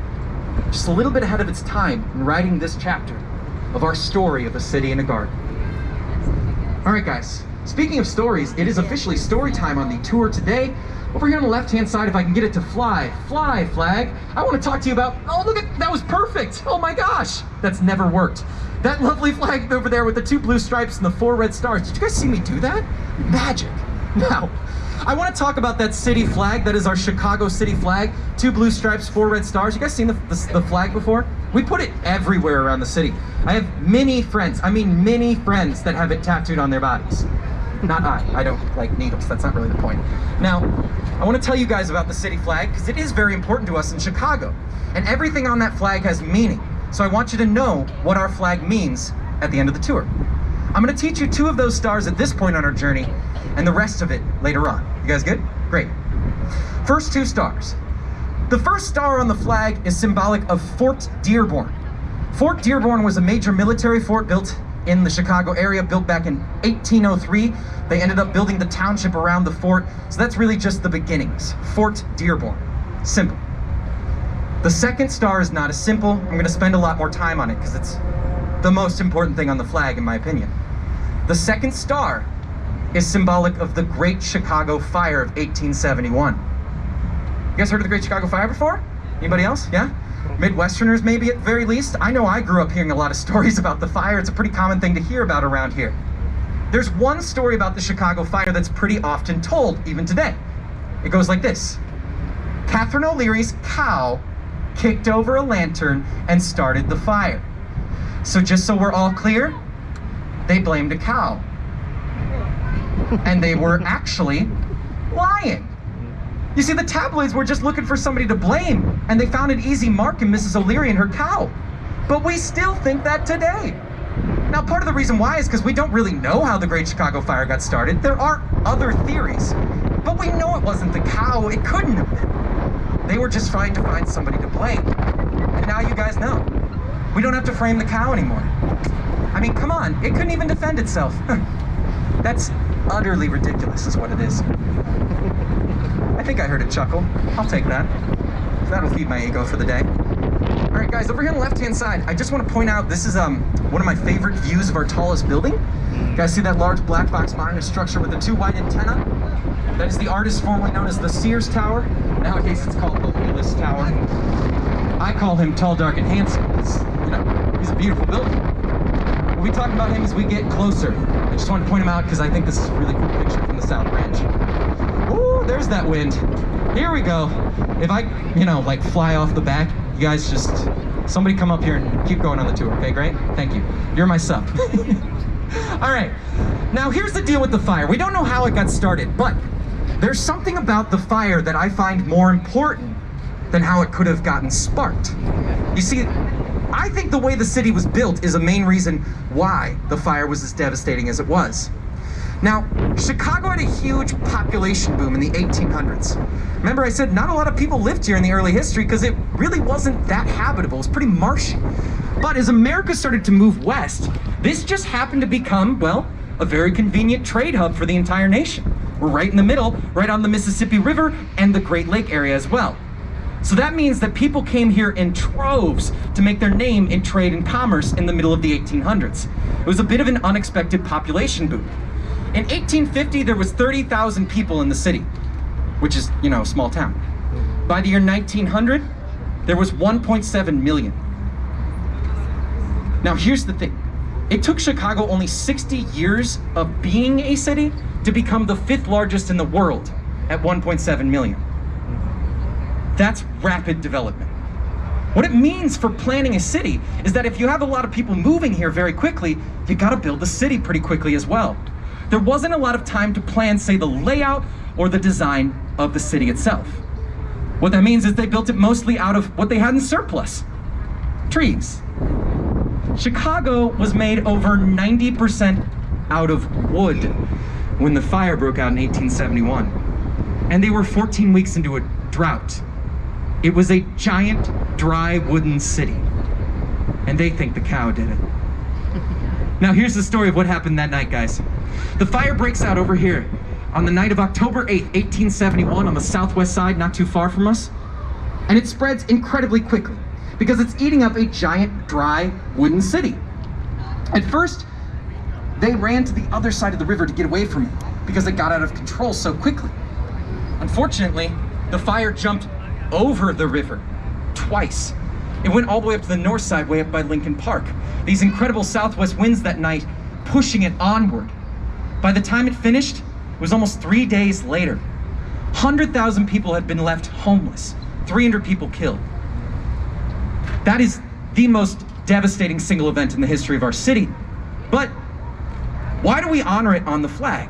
Just a little bit ahead of its time in writing this chapter of our story of a city and a garden. All right, guys, speaking of stories, it is officially story time on the tour today. Over here on the left-hand side, if I can get it to fly flag, I want to talk to you about, oh, look at, that was perfect. Oh my gosh, that's never worked. That lovely flag over there with the 2 blue stripes and the 4 red stars. Did you guys see me do that? Magic. Now, I want to talk about that city flag. That is our Chicago city flag. 2 blue stripes, 4 red stars. You guys seen the flag before? We put it everywhere around the city. I have many friends that have it tattooed on their bodies. Not I don't like needles, that's not really the point. Now, I want to tell you guys about the city flag because it is very important to us in Chicago. And everything on that flag has meaning. So I want you to know what our flag means at the end of the tour. I'm going to teach you 2 of those stars at this point on our journey and the rest of it later on. You guys good? Great. First 2 stars. The first star on the flag is symbolic of Fort Dearborn. Fort Dearborn was a major military fort built in the Chicago area, built back in 1803. They ended up building the township around the fort, so that's really just the beginnings. Fort Dearborn. Simple. The second star is not as simple. I'm going to spend a lot more time on it because it's the most important thing on the flag, in my opinion. The second star is symbolic of the Great Chicago Fire of 1871. You guys heard of the Great Chicago Fire before? Anybody else? Yeah? Midwesterners maybe at the very least. I know I grew up hearing a lot of stories about the fire. It's a pretty common thing to hear about around here. There's one story about the Chicago Fire that's pretty often told, even today. It goes like this. Catherine O'Leary's cow kicked over a lantern and started the fire. So just so we're all clear, they blamed a cow. And they were actually lying. You see, the tabloids were just looking for somebody to blame, and they found an easy mark in Mrs. O'Leary and her cow. But we still think that today. Now, part of the reason why is because we don't really know how the Great Chicago Fire got started. There are other theories, but we know it wasn't the cow. It couldn't have been. They were just trying to find somebody to blame. And now you guys know. We don't have to frame the cow anymore. I mean, come on, it couldn't even defend itself. That's utterly ridiculous is what it is. I think I heard a chuckle. I'll take that. That'll feed my ego for the day. All right, guys, over here on the left-hand side, I just want to point out this is one of my favorite views of our tallest building. You guys see that large black box modernist structure with the 2 white antennae? That is the artist formerly known as the Sears Tower. Nowadays, it's called the Willis Tower. I call him tall, dark, and handsome because, you know, he's a beautiful building. We'll be talking about him as we get closer. I just want to point him out because I think this is a really cool picture from the South Branch. Ooh, there's that wind. Here we go. If I, like fly off the back, you guys just, somebody come up here and keep going on the tour, okay, great? Thank you. You're my sub. All right, now here's the deal with the fire. We don't know how it got started, but there's something about the fire that I find more important than how it could have gotten sparked. You see, I think the way the city was built is a main reason why the fire was as devastating as it was. Now, Chicago had a huge population boom in the 1800s. Remember I said not a lot of people lived here in the early history because it really wasn't that habitable. It was pretty marshy. But as America started to move west, this just happened to become, well, a very convenient trade hub for the entire nation. We're right in the middle, right on the Mississippi River and the Great Lake area as well. So that means that people came here in troves to make their name in trade and commerce in the middle of the 1800s. It was a bit of an unexpected population boom. In 1850, there was 30,000 people in the city, which is, a small town. By the year 1900, there was 1.7 million. Now here's the thing. It took Chicago only 60 years of being a city to become the 5th largest in the world at 1.7 million. That's rapid development. What it means for planning a city is that if you have a lot of people moving here very quickly, you gotta build the city pretty quickly as well. There wasn't a lot of time to plan, say, the layout or the design of the city itself. What that means is they built it mostly out of what they had in surplus, trees. Chicago was made over 90% out of wood when the fire broke out in 1871. And they were 14 weeks into a drought. It was a giant, dry wooden city. And they think the cow did it. Now here's the story of what happened that night, guys. The fire breaks out over here on the night of October 8th, 1871 on the southwest side, not too far from us. And it spreads incredibly quickly because it's eating up a giant, dry, wooden city. At first, they ran to the other side of the river to get away from it because it got out of control so quickly. Unfortunately, the fire jumped over the river twice. It went all the way up to the north side, way up by Lincoln Park. These incredible southwest winds that night, pushing it onward. By the time it finished, it was almost 3 days later. 100,000 people had been left homeless, 300 people killed. That is the most devastating single event in the history of our city. But why do we honor it on the flag?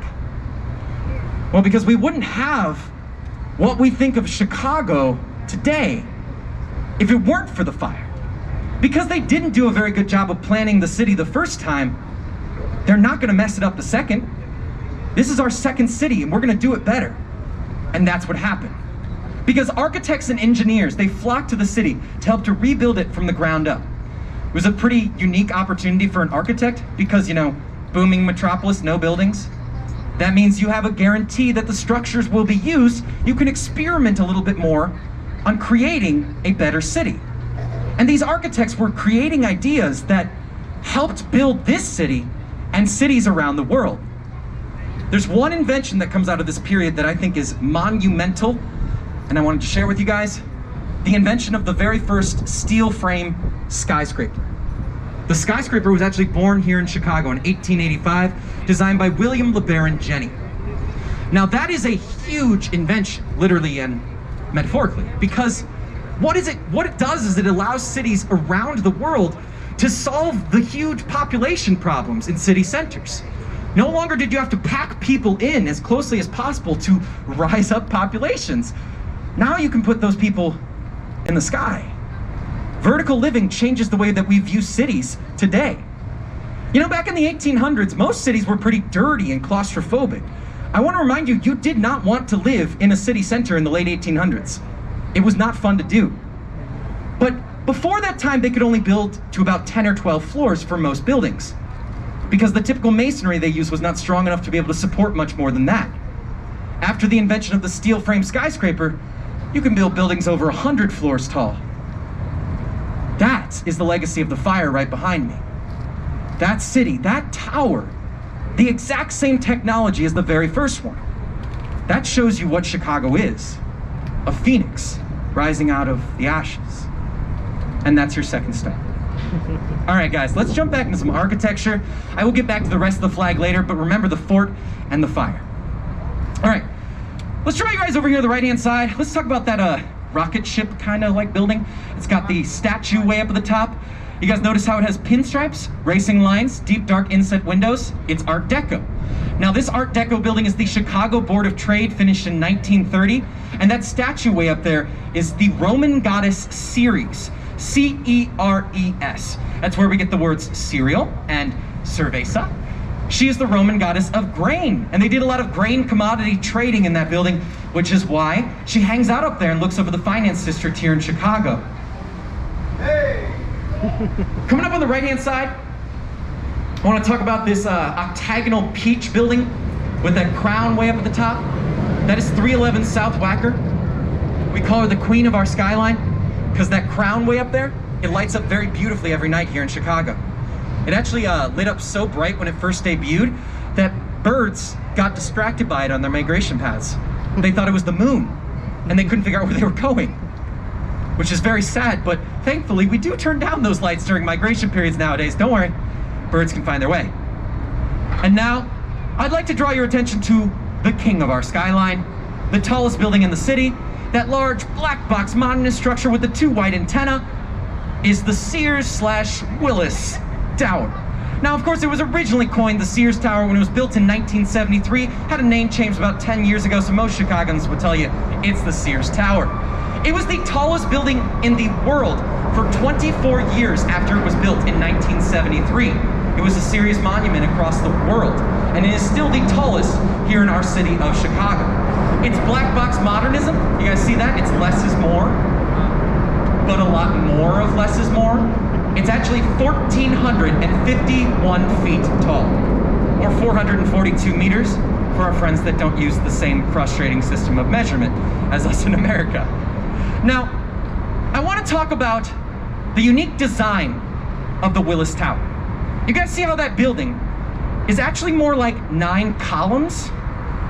Well, because we wouldn't have what we think of Chicago today if it weren't for the fire. Because they didn't do a very good job of planning the city the first time, they're not gonna mess it up the second. This is our second city and we're gonna do it better. And that's what happened. Because architects and engineers, they flocked to the city to help to rebuild it from the ground up. It was a pretty unique opportunity for an architect because, you know, booming metropolis, no buildings. That means you have a guarantee that the structures will be used. You can experiment a little bit more on creating a better city. And these architects were creating ideas that helped build this city and cities around the world. There's one invention that comes out of this period that I think is monumental, and I wanted to share with you guys. The invention of the very first steel frame skyscraper. The skyscraper was actually born here in Chicago in 1885, designed by William LeBaron Jenney. Now that is a huge invention, literally and metaphorically, because what it does is it allows cities around the world to solve the huge population problems in city centers. No longer did you have to pack people in as closely as possible to rise up populations. Now you can put those people in the sky. Vertical living changes the way that we view cities today. You know, back in the 1800s, most cities were pretty dirty and claustrophobic. I want to remind you, you did not want to live in a city center in the late 1800s. It was not fun to do. But before that time, they could only build to about 10 or 12 floors for most buildings, because the typical masonry they used was not strong enough to be able to support much more than that. After the invention of the steel frame skyscraper, you can build buildings over 100 floors tall. That is the legacy of the fire right behind me. That city, that tower, the exact same technology as the very first one. That shows you what Chicago is. A phoenix rising out of the ashes. And that's your second step. All right, guys, let's jump back into some architecture. I will get back to the rest of the flag later, but remember the fort and the fire. All right, let's draw you guys over here to the right-hand side. Let's talk about that rocket ship kind of like building. It's got the statue way up at the top. You guys notice how it has pinstripes, racing lines, deep dark inset windows? It's Art Deco. Now this Art Deco building is the Chicago Board of Trade, finished in 1930. And that statue way up there is the Roman goddess Ceres, C-E-R-E-S. That's where we get the words cereal and cerveza. She is the Roman goddess of grain, and they did a lot of grain commodity trading in that building, which is why she hangs out up there and looks over the finance district here in Chicago. Hey! Coming up on the right-hand side, I want to talk about this octagonal peach building with that crown way up at the top. That is 311 South Wacker. We call her the queen of our skyline because that crown way up there, it lights up very beautifully every night here in Chicago. It actually lit up so bright when it first debuted that birds got distracted by it on their migration paths. They thought it was the moon, and they couldn't figure out where they were going, which is very sad, but thankfully we do turn down those lights during migration periods nowadays. Don't worry, birds can find their way. And now, I'd like to draw your attention to the king of our skyline, the tallest building in the city. That large black box modernist structure with the two white antennae is the Sears/Willis Tower. Now, of course, it was originally coined the Sears Tower when it was built in 1973, had a name change about 10 years ago, so most Chicagoans would tell you it's the Sears Tower. It was the tallest building in the world for 24 years after it was built in 1973. It was a serious monument across the world, and it is still the tallest here in our city of Chicago. It's black box modernism. You guys see that? It's less is more, but a lot more of less is more. It's actually 1,451 feet tall, or 442 meters. for our friends that don't use the same frustrating system of measurement as us in America. Now, I want to talk about the unique design of the Willis Tower. You guys see how that building is actually more like 9 columns?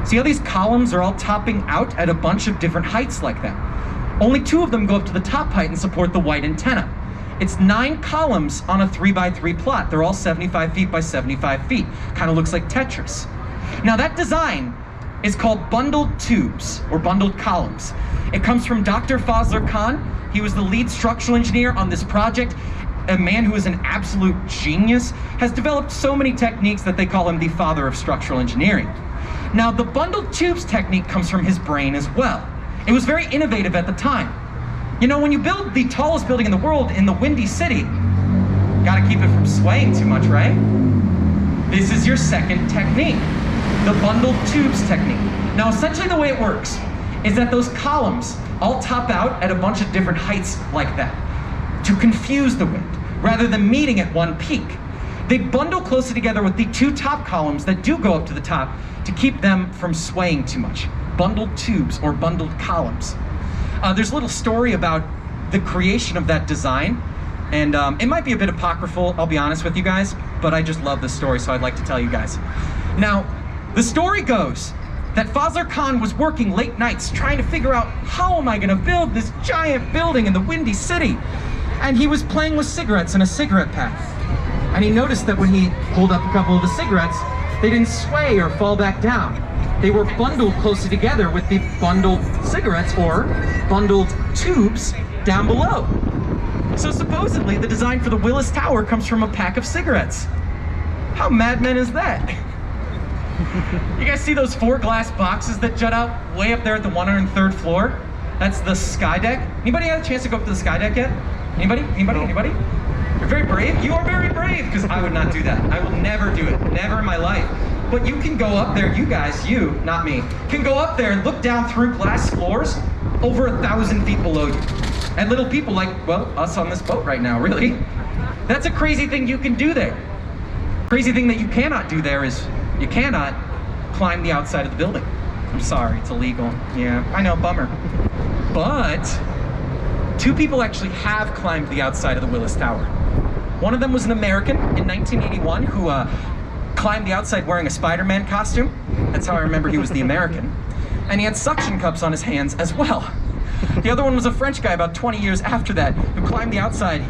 See how these columns are all topping out at a bunch of different heights like that? Only 2 of them go up to the top height and support the white antenna. It's 9 columns on a 3x3 plot. They're all 75 feet by 75 feet. Kind of looks like Tetris. Now that design is called bundled tubes, or bundled columns. It comes from Dr. Fazlur Khan. He was the lead structural engineer on this project. A man who is an absolute genius, has developed so many techniques that they call him the father of structural engineering. Now, the bundled tubes technique comes from his brain as well. It was very innovative at the time. You know, when you build the tallest building in the world in the Windy City, gotta keep it from swaying too much, right? This is your second technique, the bundled tubes technique. Now, essentially the way it works is that those columns all top out at a bunch of different heights like that to confuse the wind, rather than meeting at one peak. They bundle closely together with the 2 top columns that do go up to the top to keep them from swaying too much. Bundled tubes or bundled columns. There's a little story about the creation of that design, and it might be a bit apocryphal, I'll be honest with you guys, but I just love this story, so I'd like to tell you guys. Now, the story goes that Fazlur Khan was working late nights trying to figure out, how am I gonna build this giant building in the Windy City? And he was playing with cigarettes in a cigarette pack. And he noticed that when he pulled up a couple of the cigarettes, they didn't sway or fall back down. They were bundled closely together with the bundled cigarettes, or bundled tubes, down below. So supposedly, the design for the Willis Tower comes from a pack of cigarettes. How madmen is that? You guys see those 4 glass boxes that jut out way up there at the 103rd floor? That's the sky deck. Anybody had a chance to go up to the sky deck yet? Anybody? Anybody? Anybody? You're very brave. You are very brave, because I would not do that. I will never do it. Never in my life. But you can go up there, you guys, you, not me, can go up there and look down through glass floors over 1,000 feet below you. And little people like, well, us on this boat right now, really. That's a crazy thing you can do there. Crazy thing that you cannot do there is you cannot climb the outside of the building. I'm sorry, it's illegal. Yeah, I know, bummer. But 2 people actually have climbed the outside of the Willis Tower. One of them was an American in 1981 who climbed the outside wearing a Spider-Man costume. That's how I remember he was the American. And he had suction cups on his hands as well. The other one was a French guy about 20 years after that who climbed the outside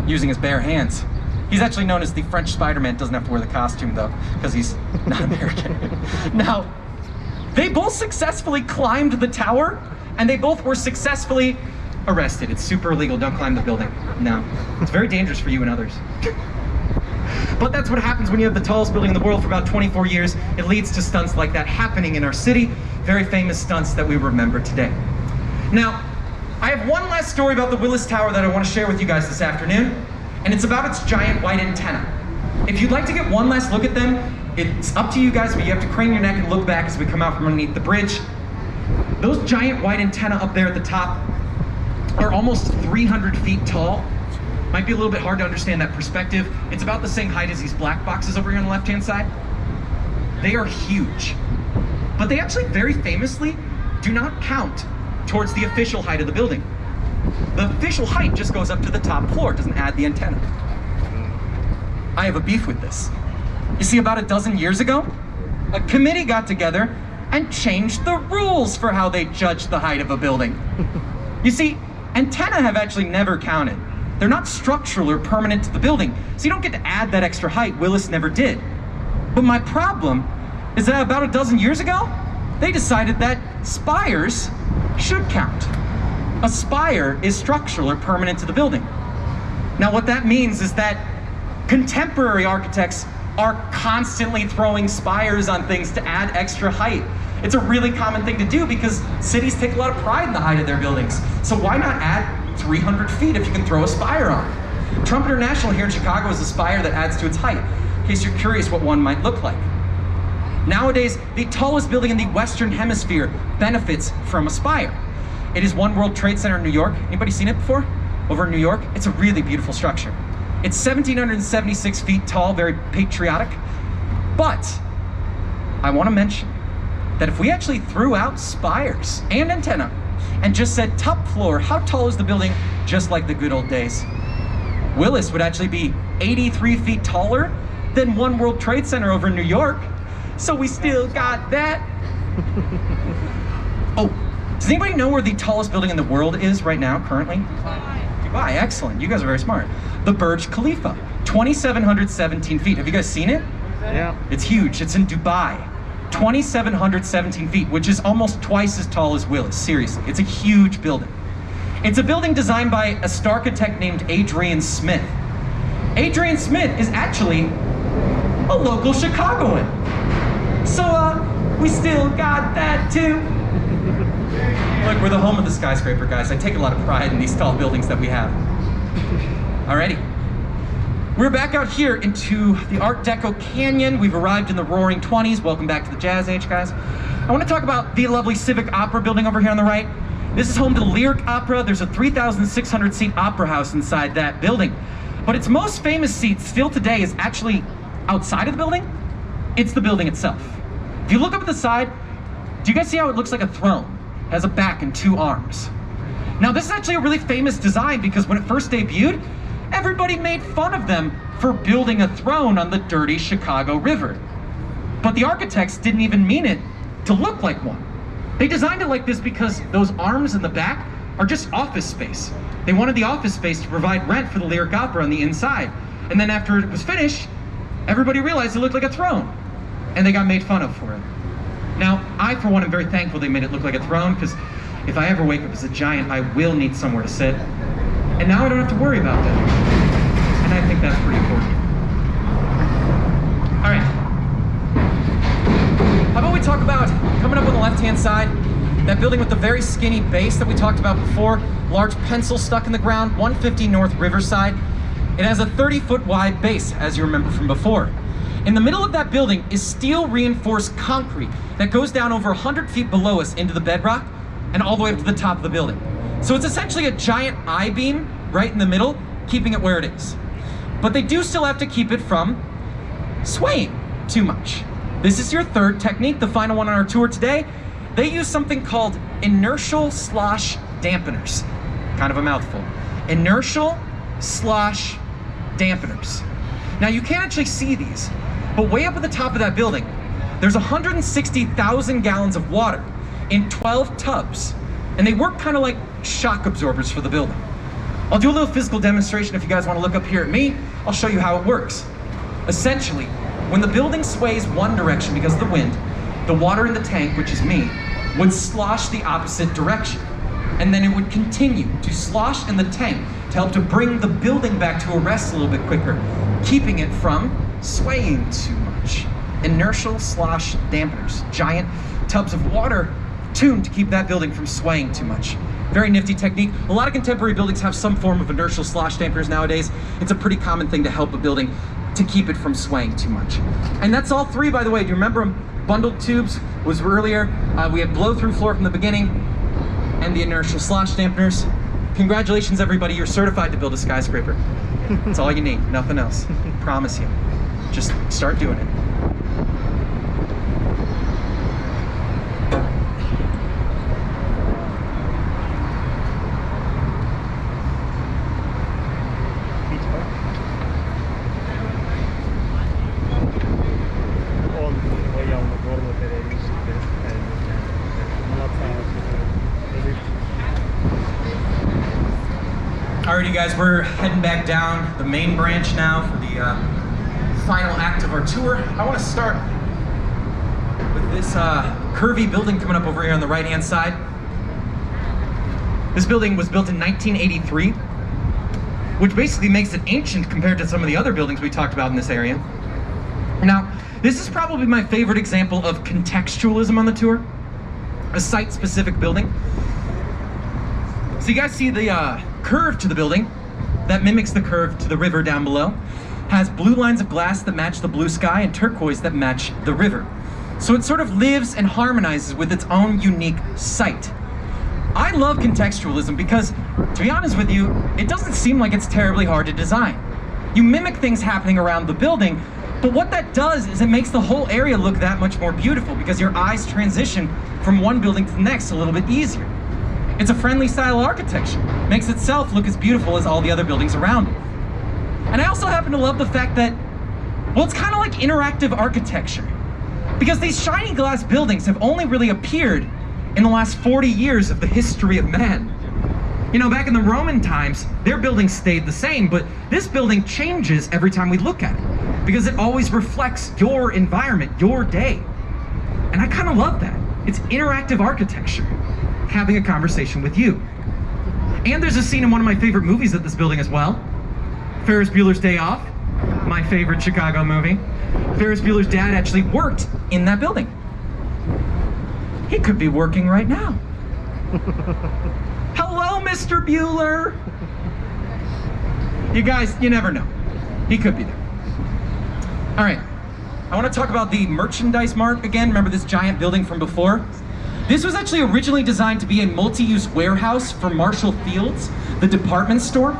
using his bare hands. He's actually known as the French Spider-Man. Doesn't have to wear the costume though, because he's not American. Now, they both successfully climbed the tower, and they both were successfully arrested. It's super illegal. Don't climb the building. No. It's very dangerous for you and others. But that's what happens when you have the tallest building in the world for about 24 years. It leads to stunts like that happening in our city. Very famous stunts that we remember today. Now, I have one last story about the Willis Tower that I want to share with you guys this afternoon, and it's about its giant white antenna. If you'd like to get one last look at them, it's up to you guys, but you have to crane your neck and look back as we come out from underneath the bridge. Those giant white antenna up there at the top are almost 300 feet tall. Might be a little bit hard to understand that perspective. It's about the same height as these black boxes over here on the left-hand side. They are huge. But they actually very famously do not count towards the official height of the building. The official height just goes up to the top floor, it doesn't add the antenna. I have a beef with this. You see, about a dozen years ago, a committee got together and changed the rules for how they judged the height of a building. You see, antennae have actually never counted. They're not structural or permanent to the building, so you don't get to add that extra height. Willis never did. But my problem is that about a dozen years ago, they decided that spires should count. A spire is structural or permanent to the building. Now what that means is that contemporary architects are constantly throwing spires on things to add extra height. It's a really common thing to do because cities take a lot of pride in the height of their buildings. So why not add 300 feet if you can throw a spire on? Trump International here in Chicago is a spire that adds to its height, in case you're curious what one might look like. Nowadays, the tallest building in the Western Hemisphere benefits from a spire. It is One World Trade Center in New York. Anybody seen it before? Over in New York? It's a really beautiful structure. It's 1,776 feet tall, very patriotic. But I want to mention that if we actually threw out spires and antenna and just said top floor, how tall is the building, just like the good old days, Willis would actually be 83 feet taller than One World Trade Center over in New York. So we still got that. Oh, does anybody know where the tallest building in the world is right now, currently? Dubai, excellent. You guys are very smart. The Burj Khalifa, 2,717 feet. Have you guys seen it? Yeah. It's huge. It's in Dubai. 2,717 feet, which is almost twice as tall as Willis. Seriously, it's a huge building. It's a building designed by a starchitect named Adrian Smith. Adrian Smith is actually a local Chicagoan. So, we still got that too. Look, we're the home of the skyscraper, guys. I take a lot of pride in these tall buildings that we have. Alrighty. We're back out here into the Art Deco Canyon. We've arrived in the roaring 20s. Welcome back to the Jazz Age, guys. I want to talk about the lovely Civic Opera building over here on the right. This is home to the Lyric Opera. There's a 3,600 seat opera house inside that building. But its most famous seat still today is actually outside of the building. It's the building itself. If you look up at the side, do you guys see how it looks like a throne? It has a back and two arms. Now this is actually a really famous design because when it first debuted, everybody made fun of them for building a throne on the dirty Chicago River. But the architects didn't even mean it to look like one. They designed it like this because those arms in the back are just office space. They wanted the office space to provide rent for the Lyric Opera on the inside. And then after it was finished, everybody realized it looked like a throne. And they got made fun of for it. Now, I, for one, am very thankful they made it look like a throne, because if I ever wake up as a giant, I will need somewhere to sit. And now I don't have to worry about that. And I think that's pretty important. All right. How about we talk about, coming up on the left-hand side, that building with the very skinny base that we talked about before, large pencil stuck in the ground, 150 North Riverside. It has a 30-foot wide base, as you remember from before. In the middle of that building is steel reinforced concrete that goes down over 100 feet below us into the bedrock and all the way up to the top of the building. So it's essentially a giant I-beam right in the middle, keeping it where it is. But they do still have to keep it from swaying too much. This is your third technique, the final one on our tour today. They use something called inertial slosh dampeners. Kind of a mouthful. Inertial slosh dampeners. Now you can't actually see these, but way up at the top of that building, there's 160,000 gallons of water in 12 tubs, and they work kind of like shock absorbers for the building. I'll do a little physical demonstration if you guys want to look up here at me. I'll show you how it works. Essentially, when the building sways one direction because of the wind, the water in the tank, which is me, would slosh the opposite direction. And then it would continue to slosh in the tank to help to bring the building back to a rest a little bit quicker, keeping it from swaying too much. Inertial slosh dampeners, giant tubs of water tuned to keep that building from swaying too much. Very nifty technique. A lot of contemporary buildings have some form of inertial slosh dampeners nowadays. It's a pretty common thing to help a building to keep it from swaying too much. And that's all three, by the way. Do you remember them? Bundled tubes was earlier. We had blow-through floor from the beginning, and the inertial slosh dampeners. Congratulations, everybody. You're certified to build a skyscraper. That's all you need, nothing else. Promise you. Just start doing it. Alrighty guys, we're heading back down the main branch now for the final act of our tour. I want to start with this curvy building coming up over here on the right hand side. This building was built in 1983, which basically makes it ancient compared to some of the other buildings we talked about in this area. Now, this is probably my favorite example of contextualism on the tour, a site-specific building. So you guys see the curve to the building that mimics the curve to the river down below, has blue lines of glass that match the blue sky and turquoise that match the river. So it sort of lives and harmonizes with its own unique site. I love contextualism because, to be honest with you, it doesn't seem like it's terribly hard to design. You mimic things happening around the building, But what that does is it makes the whole area look that much more beautiful because your eyes transition from one building to the next a little bit easier. It's a friendly style architecture. Makes itself look as beautiful as all the other buildings around it. And I also happen to love the fact that, well, it's kind of like interactive architecture. Because these shiny glass buildings have only really appeared in the last 40 years of the history of man. You know, back in the Roman times, their buildings stayed the same, but this building changes every time we look at it because it always reflects your environment, your day. And I kind of love that. It's interactive architecture, having a conversation with you. And there's a scene in one of my favorite movies at this building as well. Ferris Bueller's Day Off, my favorite Chicago movie. Ferris Bueller's dad actually worked in that building. He could be working right now. Hello, Mr. Bueller. You guys, you never know. He could be there. All right, I want to talk about the merchandise mart again. Remember this giant building from before? This was actually originally designed to be a multi-use warehouse for Marshall Field's, the department store,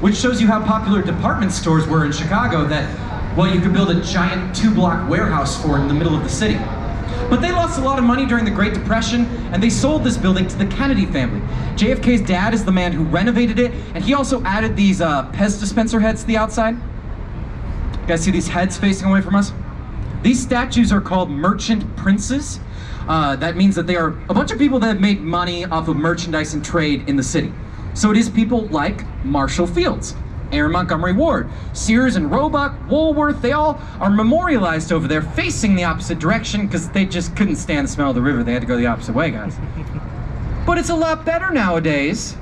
which shows you how popular department stores were in Chicago that, well, you could build a giant 2-block warehouse for in the middle of the city. But they lost a lot of money during the Great Depression, and they sold this building to the Kennedy family. JFK's dad is the man who renovated it, and he also added these Pez dispenser heads to the outside. You guys see these heads facing away from us? These statues are called merchant princes. That means that they are a bunch of people that have made money off of merchandise and trade in the city. So it is people like Marshall Fields, Aaron Montgomery Ward, Sears and Roebuck, Woolworth. They all are memorialized over there facing the opposite direction because they just couldn't stand the smell of the river. They had to go the opposite way, guys. But it's a lot better nowadays.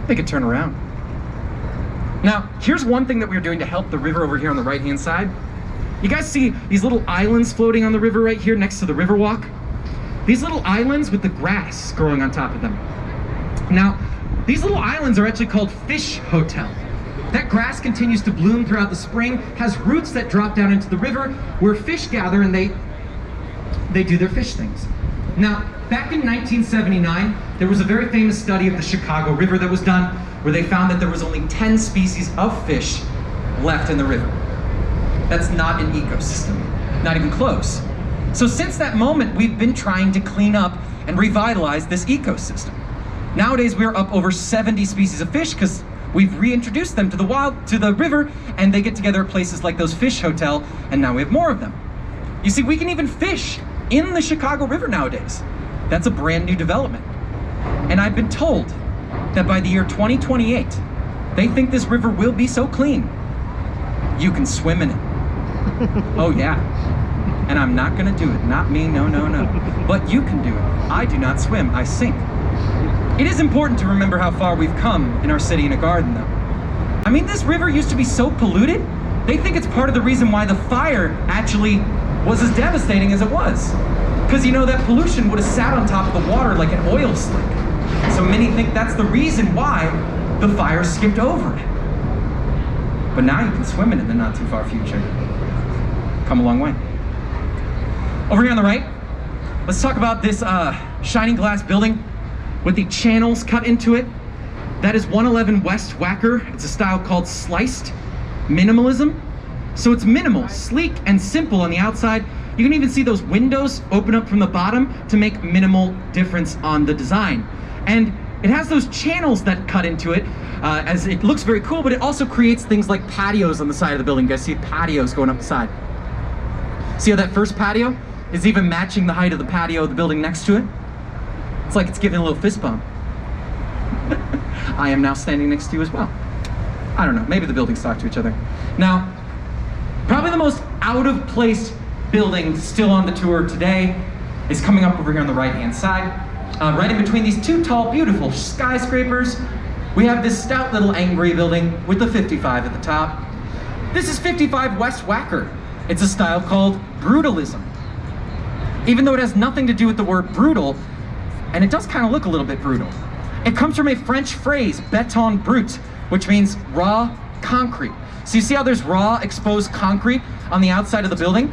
They could turn around. Now, here's one thing that we're doing to help the river over here on the right-hand side. You guys see these little islands floating on the river right here next to the Riverwalk? These little islands with the grass growing on top of them. Now, these little islands are actually called Fish Hotel. That grass continues to bloom throughout the spring, has roots that drop down into the river where fish gather and they do their fish things. Now, back in 1979, there was a very famous study of the Chicago River that was done where they found that there was only 10 species of fish left in the river. That's not an ecosystem, not even close. So since that moment, we've been trying to clean up and revitalize this ecosystem. Nowadays, we're up over 70 species of fish because we've reintroduced them to the river, and they get together at places like those Fish Hotel, and now we have more of them. You see, we can even fish in the Chicago River nowadays. That's a brand new development. And I've been told that by the year 2028, they think this river will be so clean, you can swim in it. Oh yeah. And I'm not gonna do it, not me, no, no, no. But you can do it. I do not swim, I sink. It is important to remember how far we've come in our city and a garden, though. I mean, this river used to be so polluted, they think it's part of the reason why the fire actually was as devastating as it was. Because, you know, that pollution would have sat on top of the water like an oil slick. So many think that's the reason why the fire skipped over it. But now you can swim in it in the not too far future. Come a long way. Over here on the right, let's talk about this shining glass building with the channels cut into it. That is 111 West Wacker. It's a style called sliced minimalism. So it's minimal, sleek, and simple on the outside. You can even see those windows open up from the bottom to make minimal difference on the design. And it has those channels that cut into it, as it looks very cool, but it also creates things like patios on the side of the building. You guys see patios going up the side. See how that first patio is even matching the height of the patio of the building next to it? It's like it's giving a little fist bump. I am now standing next to you as well. I don't know, maybe the buildings talk to each other. Now, probably the most out of place building still on the tour today is coming up over here on the right-hand side. Right in between these two tall, beautiful skyscrapers, we have this stout little angry building with the 55 at the top. This is 55 West Wacker. It's a style called brutalism. Even though it has nothing to do with the word brutal, and it does kind of look a little bit brutal. It comes from a French phrase, béton brut, which means raw concrete. So you see how there's raw exposed concrete on the outside of the building?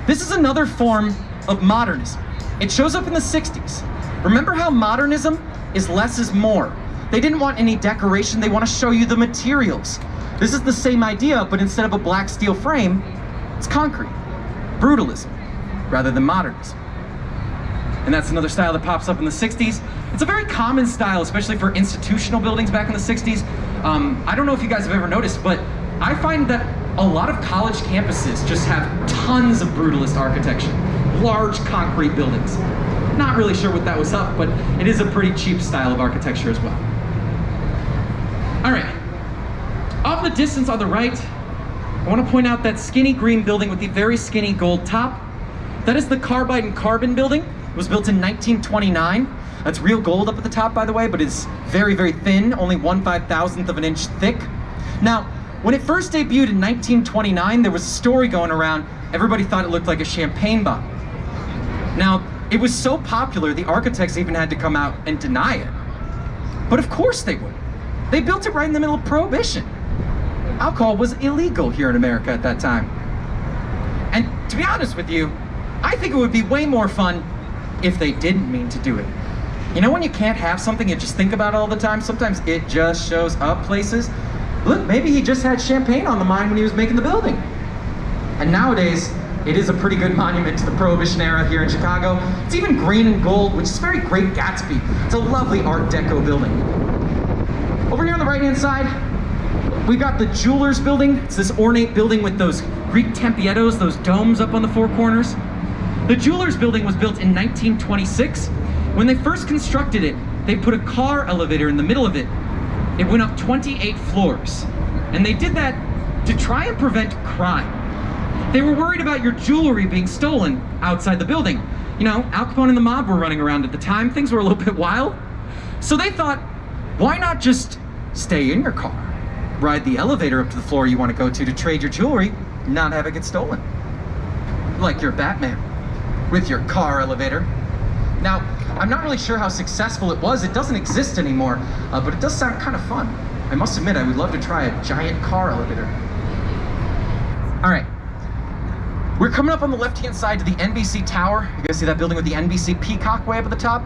This is another form of modernism. It shows up in the 60s. Remember how modernism is less is more. They didn't want any decoration, they want to show you the materials. This is the same idea, but instead of a black steel frame, It's concrete, brutalism, rather than modernism. And that's another style that pops up in the 60s. It's a very common style, especially for institutional buildings back in the 60s. I don't know if you guys have ever noticed, but I find that a lot of college campuses just have tons of brutalist architecture. Large concrete buildings. Not really sure what that was up, but it is a pretty cheap style of architecture as well. All right, off in the distance on the right, I want to point out that skinny green building with the very skinny gold top. That is the Carbide and Carbon building. It was built in 1929. That's real gold up at the top, by the way, but it's very, very thin, only 1/5000th of an inch thick. Now, when it first debuted in 1929, there was a story going around. Everybody thought it looked like a champagne bottle. Now, it was so popular, the architects even had to come out and deny it. But of course they would. They built it right in the middle of Prohibition. Alcohol was illegal here in America at that time. And to be honest with you, I think it would be way more fun if they didn't mean to do it. You know when you can't have something you just think about all the time? Sometimes it just shows up places. Look, maybe he just had champagne on the mind when he was making the building. And nowadays, it is a pretty good monument to the Prohibition era here in Chicago. It's even green and gold, which is very Great Gatsby. It's a lovely Art Deco building. Over here on the right-hand side, we've got the Jewelers Building. It's this ornate building with those Greek tempiettos, those domes up on the four corners. The Jewelers Building was built in 1926. When they first constructed it, they put a car elevator in the middle of it. It went up 28 floors. And they did that to try and prevent crime. They were worried about your jewelry being stolen outside the building. You know, Al Capone and the mob were running around at the time. Things were a little bit wild. So they thought, why not just stay in your car? Ride the elevator up to the floor you want to go to trade your jewelry, not have it get stolen. Like you're Batman with your car elevator. Now, I'm not really sure how successful it was. It doesn't exist anymore, but it does sound kind of fun. I must admit, I would love to try a giant car elevator. All right. We're coming up on the left-hand side to the NBC Tower. You guys see that building with the NBC peacock way up at the top?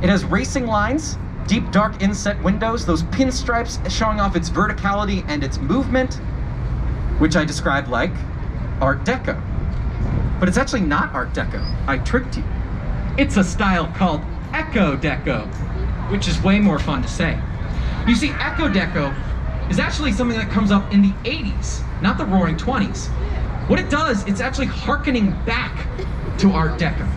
It has racing lines, deep dark inset windows, those pinstripes showing off its verticality and its movement, which I describe like Art Deco. But it's actually not Art Deco. I tricked you. It's a style called Eco Deco, which is way more fun to say. You see, Eco Deco is actually something that comes up in the 80s, not the roaring 20s. What it does, it's actually hearkening back to Art Deco.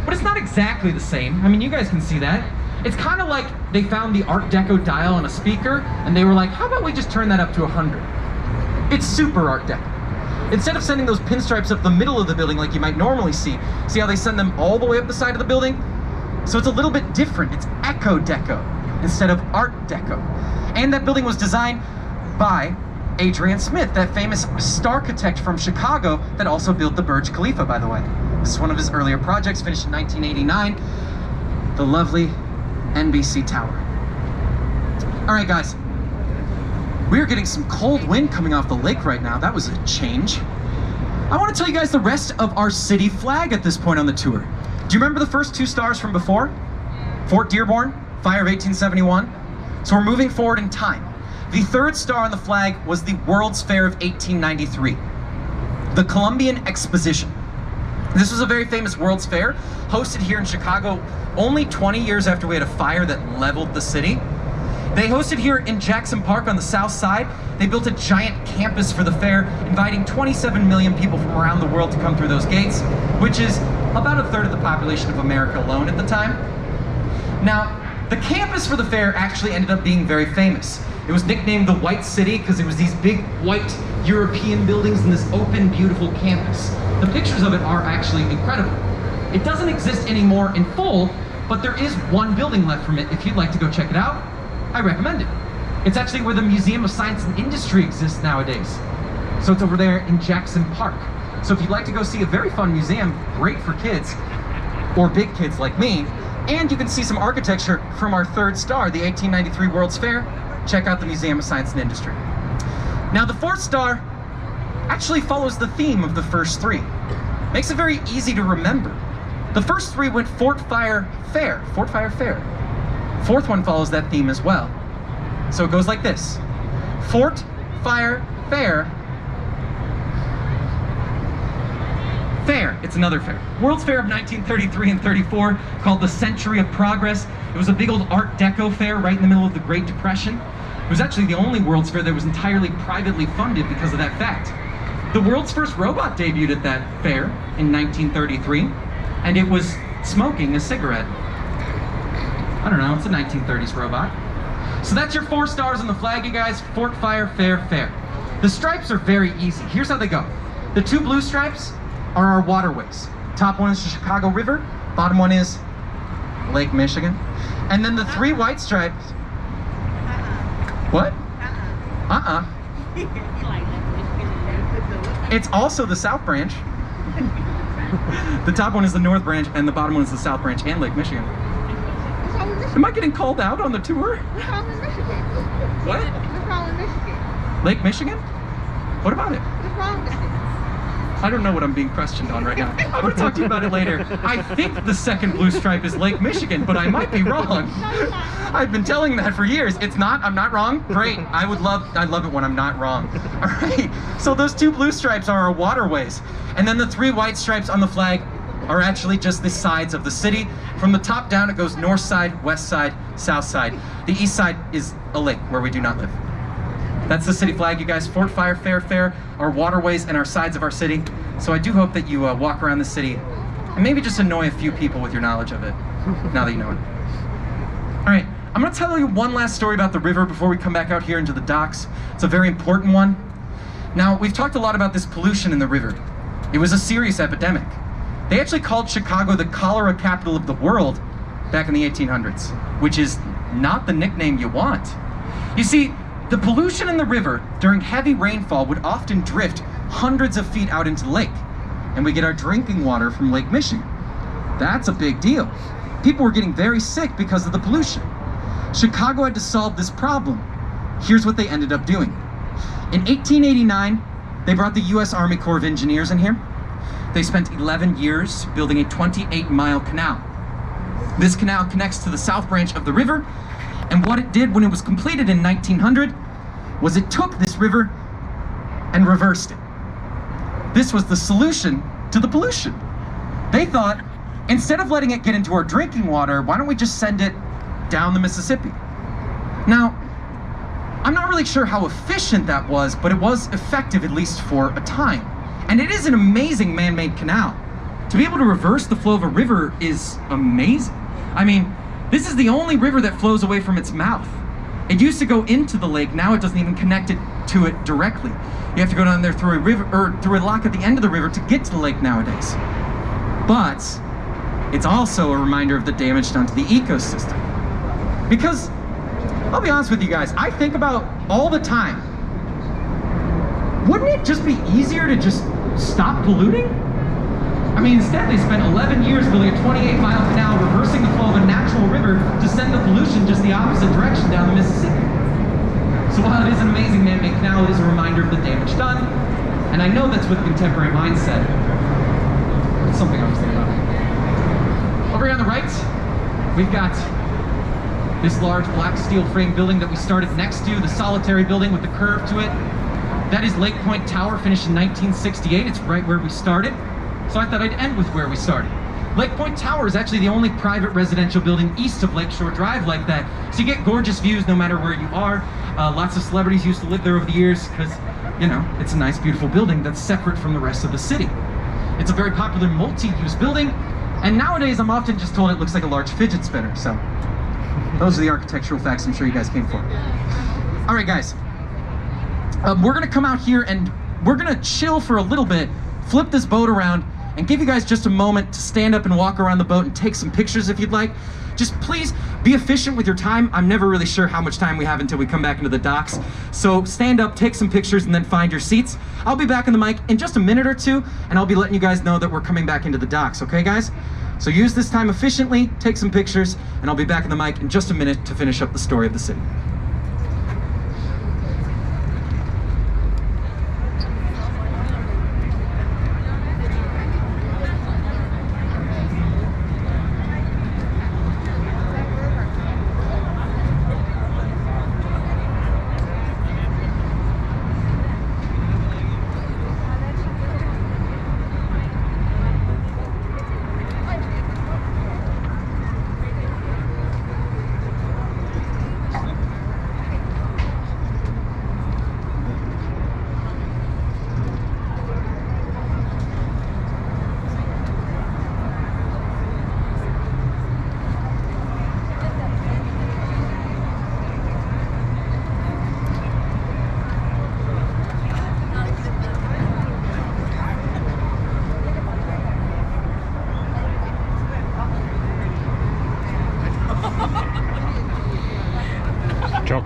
But it's not exactly the same. I mean, you guys can see that. It's kind of like they found the Art Deco dial on a speaker, and they were like, how about we just turn that up to 100? It's super Art Deco. Instead of sending those pinstripes up the middle of the building like you might normally see how they send them all the way up the side of the building? So it's a little bit different. It's Eco Deco instead of Art Deco. And that building was designed by Adrian Smith, that famous starchitect from Chicago that also built the Burj Khalifa, by the way. This is one of his earlier projects, finished in 1989. The lovely NBC Tower. All right, guys. We are getting some cold wind coming off the lake right now. That was a change. I want to tell you guys the rest of our city flag at this point on the tour. Do you remember the first two stars from before? Fort Dearborn, Fire of 1871. So we're moving forward in time. The third star on the flag was the World's Fair of 1893, the Columbian Exposition. This was a very famous World's Fair, hosted here in Chicago only 20 years after we had a fire that leveled the city. They hosted here in Jackson Park on the south side. They built a giant campus for the fair, inviting 27 million people from around the world to come through those gates, which is about a third of the population of America alone at the time. Now, the campus for the fair actually ended up being very famous. It was nicknamed the White City because it was these big white European buildings in this open, beautiful campus. The pictures of it are actually incredible. It doesn't exist anymore in full, but there is one building left from it. If you'd like to go check it out, I recommend it. It's actually where the Museum of Science and Industry exists nowadays. So it's over there in Jackson Park. So if you'd like to go see a very fun museum, great for kids, or big kids like me, and you can see some architecture from our third star, the 1893 World's Fair, check out the Museum of Science and Industry. Now the fourth star actually follows the theme of the first three. Makes it very easy to remember. The first three went Fort Fire Fair, Fort Fire Fair. Fourth one follows that theme as well. So it goes like this. Fort Fire Fair. Fair, it's another fair. World's Fair of 1933 and 34, called the Century of Progress. It was a big old Art Deco fair right in the middle of the Great Depression. It was actually the only World's Fair that was entirely privately funded because of that fact. The world's first robot debuted at that fair in 1933, and it was smoking a cigarette. I don't know, it's a 1930s robot. So that's your 4 stars on the flag, you guys. Fort Fire Fair Fair. The stripes are very easy. Here's how they go. The 2 blue stripes are our waterways. Top one is the Chicago River, bottom one is Lake Michigan. And then the 3 white stripes. What? It's also the South Branch. The top one is the North Branch, and the bottom one is the South Branch and Lake Michigan. Am I getting called out on the tour? What? Lake Michigan? What about it? I don't know what I'm being questioned on right now. I'm going to talk to you about it later. I think the second blue stripe is Lake Michigan, but I might be wrong. I've been telling that for years. It's not, I'm not wrong. Great. I love it when I'm not wrong. All right. So those 2 blue stripes are our waterways. And then the 3 white stripes on the flag are actually just the sides of the city. From the top down, it goes north side, west side, south side. The east side is a lake where we do not live. That's the city flag, you guys. Fort Fire Fair Fair, our waterways and our sides of our city. So I do hope that you walk around the city and maybe just annoy a few people with your knowledge of it, now that you know it. All right, I'm gonna tell you one last story about the river before we come back out here into the docks. It's a very important one. Now, we've talked a lot about this pollution in the river. It was a serious epidemic. They actually called Chicago the cholera capital of the world back in the 1800s, which is not the nickname you want. You see, the pollution in the river during heavy rainfall would often drift hundreds of feet out into the lake, and we get our drinking water from Lake Michigan. That's a big deal. People were getting very sick because of the pollution. Chicago had to solve this problem. Here's what they ended up doing. In 1889, they brought the U.S. Army Corps of Engineers in here. They spent 11 years building a 28-mile canal. This canal connects to the south branch of the river, and what it did when it was completed in 1900 was it took this river and reversed it. This was the solution to the pollution. They thought, instead of letting it get into our drinking water, why don't we just send it down the Mississippi? Now, I'm not really sure how efficient that was, but it was effective at least for a time. And it is an amazing man-made canal. To be able to reverse the flow of a river is amazing. I mean, this is the only river that flows away from its mouth. It used to go into the lake, now it doesn't even connect it to it directly. You have to go down there through a river, or through a lock at the end of the river to get to the lake nowadays. But it's also a reminder of the damage done to the ecosystem. Because, I'll be honest with you guys, I think about all the time, wouldn't it just be easier to just stop polluting? I mean, instead they spent 11 years building a 28-mile canal, reversing the flow of a natural river to send the pollution just the opposite direction down the Mississippi. So while it is an amazing man-made canal, it is a reminder of the damage done. And I know that's with contemporary mindset. It's something I was thinking about. Over here on the right, we've got this large black steel frame building that we started next to, the solitary building with the curve to it. That is Lake Point Tower, finished in 1968. It's right where we started. So I thought I'd end with where we started. Lake Point Tower is actually the only private residential building east of Lakeshore Drive like that. So you get gorgeous views no matter where you are. Lots of celebrities used to live there over the years because, you know, it's a nice, beautiful building that's separate from the rest of the city. It's a very popular multi-use building, and nowadays I'm often just told it looks like a large fidget spinner, so those are the architectural facts I'm sure you guys came for. All right, guys. We're gonna come out here and we're gonna chill for a little bit, flip this boat around, and give you guys just a moment to stand up and walk around the boat and take some pictures if you'd like. Just please be efficient with your time. I'm never really sure how much time we have until we come back into the docks. So stand up, take some pictures, and then find your seats. I'll be back on the mic in just a minute or two, and I'll be letting you guys know that we're coming back into the docks, okay guys? So use this time efficiently, take some pictures, and I'll be back on the mic in just a minute to finish up the story of the city.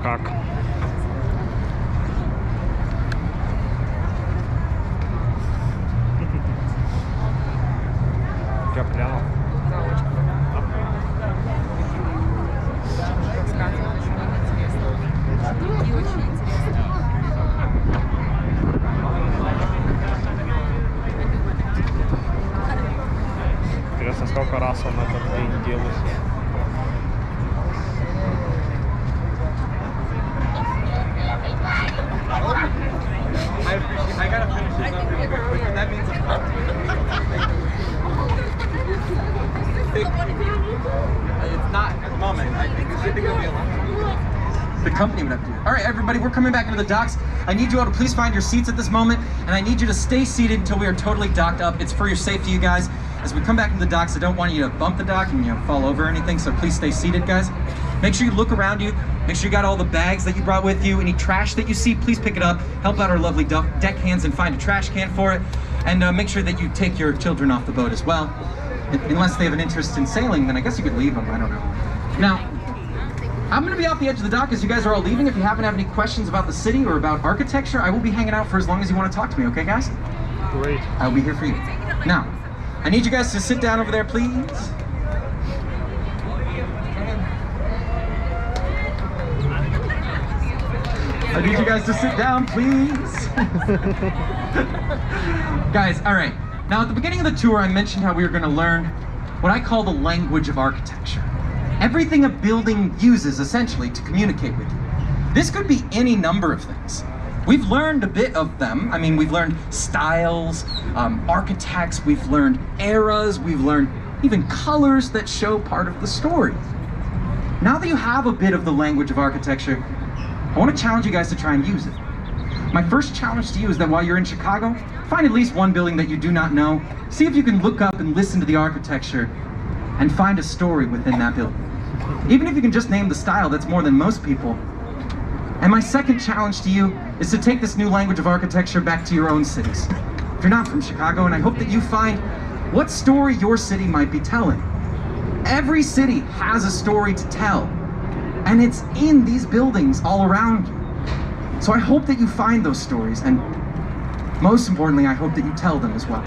как. Я глянул. Да, очень круто. Рассказывай, очень интересно. И очень интересно. Интересно, сколько раз он этот день делался. I gotta finish this up real quick, but that means it's not at the moment. I think it'll be a lot. The company would have to do it. All right, everybody, we're coming back into the docks. I need you all to please find your seats at this moment, and I need you to stay seated until we are totally docked up. It's for your safety, you guys. As we come back into the docks, I don't want you to bump the dock and fall over or anything, so please stay seated, guys. Make sure you look around you. Make sure you got all the bags that you brought with you. Any trash that you see, please pick it up. Help out our lovely deck hands and find a trash can for it. And make sure that you take your children off the boat as well. Unless they have an interest in sailing, then I guess you could leave them, I don't know. Now, I'm gonna be off the edge of the dock as you guys are all leaving. If you happen to have any questions about the city or about architecture, I will be hanging out for as long as you want to talk to me, okay guys? Great. I'll be here for you. Now, I need you guys to sit down over there, please. I need you guys to sit down, please. Guys, all right. Now, at the beginning of the tour, I mentioned how we were going to learn what I call the language of architecture. Everything a building uses, essentially, to communicate with you. This could be any number of things. We've learned a bit of them. I mean, we've learned styles, architects, we've learned eras, we've learned even colors that show part of the story. Now that you have a bit of the language of architecture, I want to challenge you guys to try and use it. My first challenge to you is that while you're in Chicago, find at least one building that you do not know. See if you can look up and listen to the architecture and find a story within that building. Even if you can just name the style, that's more than most people. And my second challenge to you is to take this new language of architecture back to your own cities. If you're not from Chicago, and I hope that you find what story your city might be telling. Every city has a story to tell. And it's in these buildings all around you. So I hope that you find those stories, and most importantly, I hope that you tell them as well.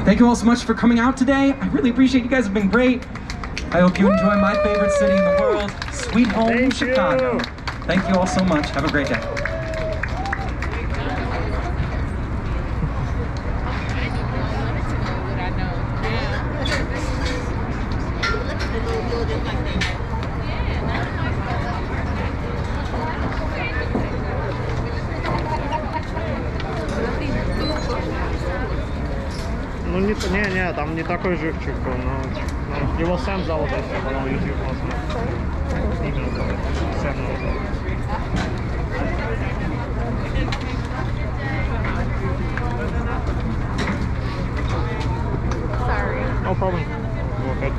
Thank you all so much for coming out today. I really appreciate you guys have been great. I hope you enjoy my favorite city in the world, Sweet Home Chicago. Thank you all so much. Have a great day. Ну не, там не такой живчик был, но его Сэм зовут, если потом YouTube посмотрит. Именно зовут. Сэм зовут. Sorry. No problem. Go ahead.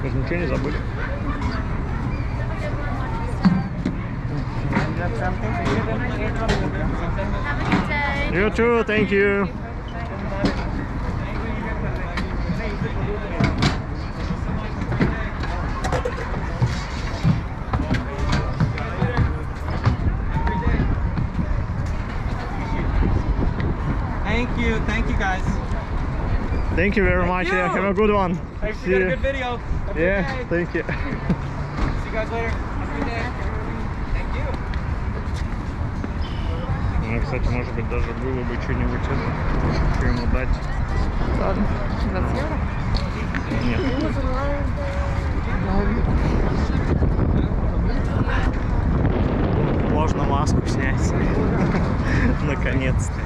Вы ничего не забыли? You too, thank you. Thank you guys. Thank you very much. Yeah, have a good one. Thanks, you got a good video. Have a good Yeah, day. thank you. See you guys later. Have a good day. Thank you. Ну, кстати, может быть, даже было бы что-нибудь что ему дать. Ладно, 20 евро? Нет. Можно маску снять. Наконец-то.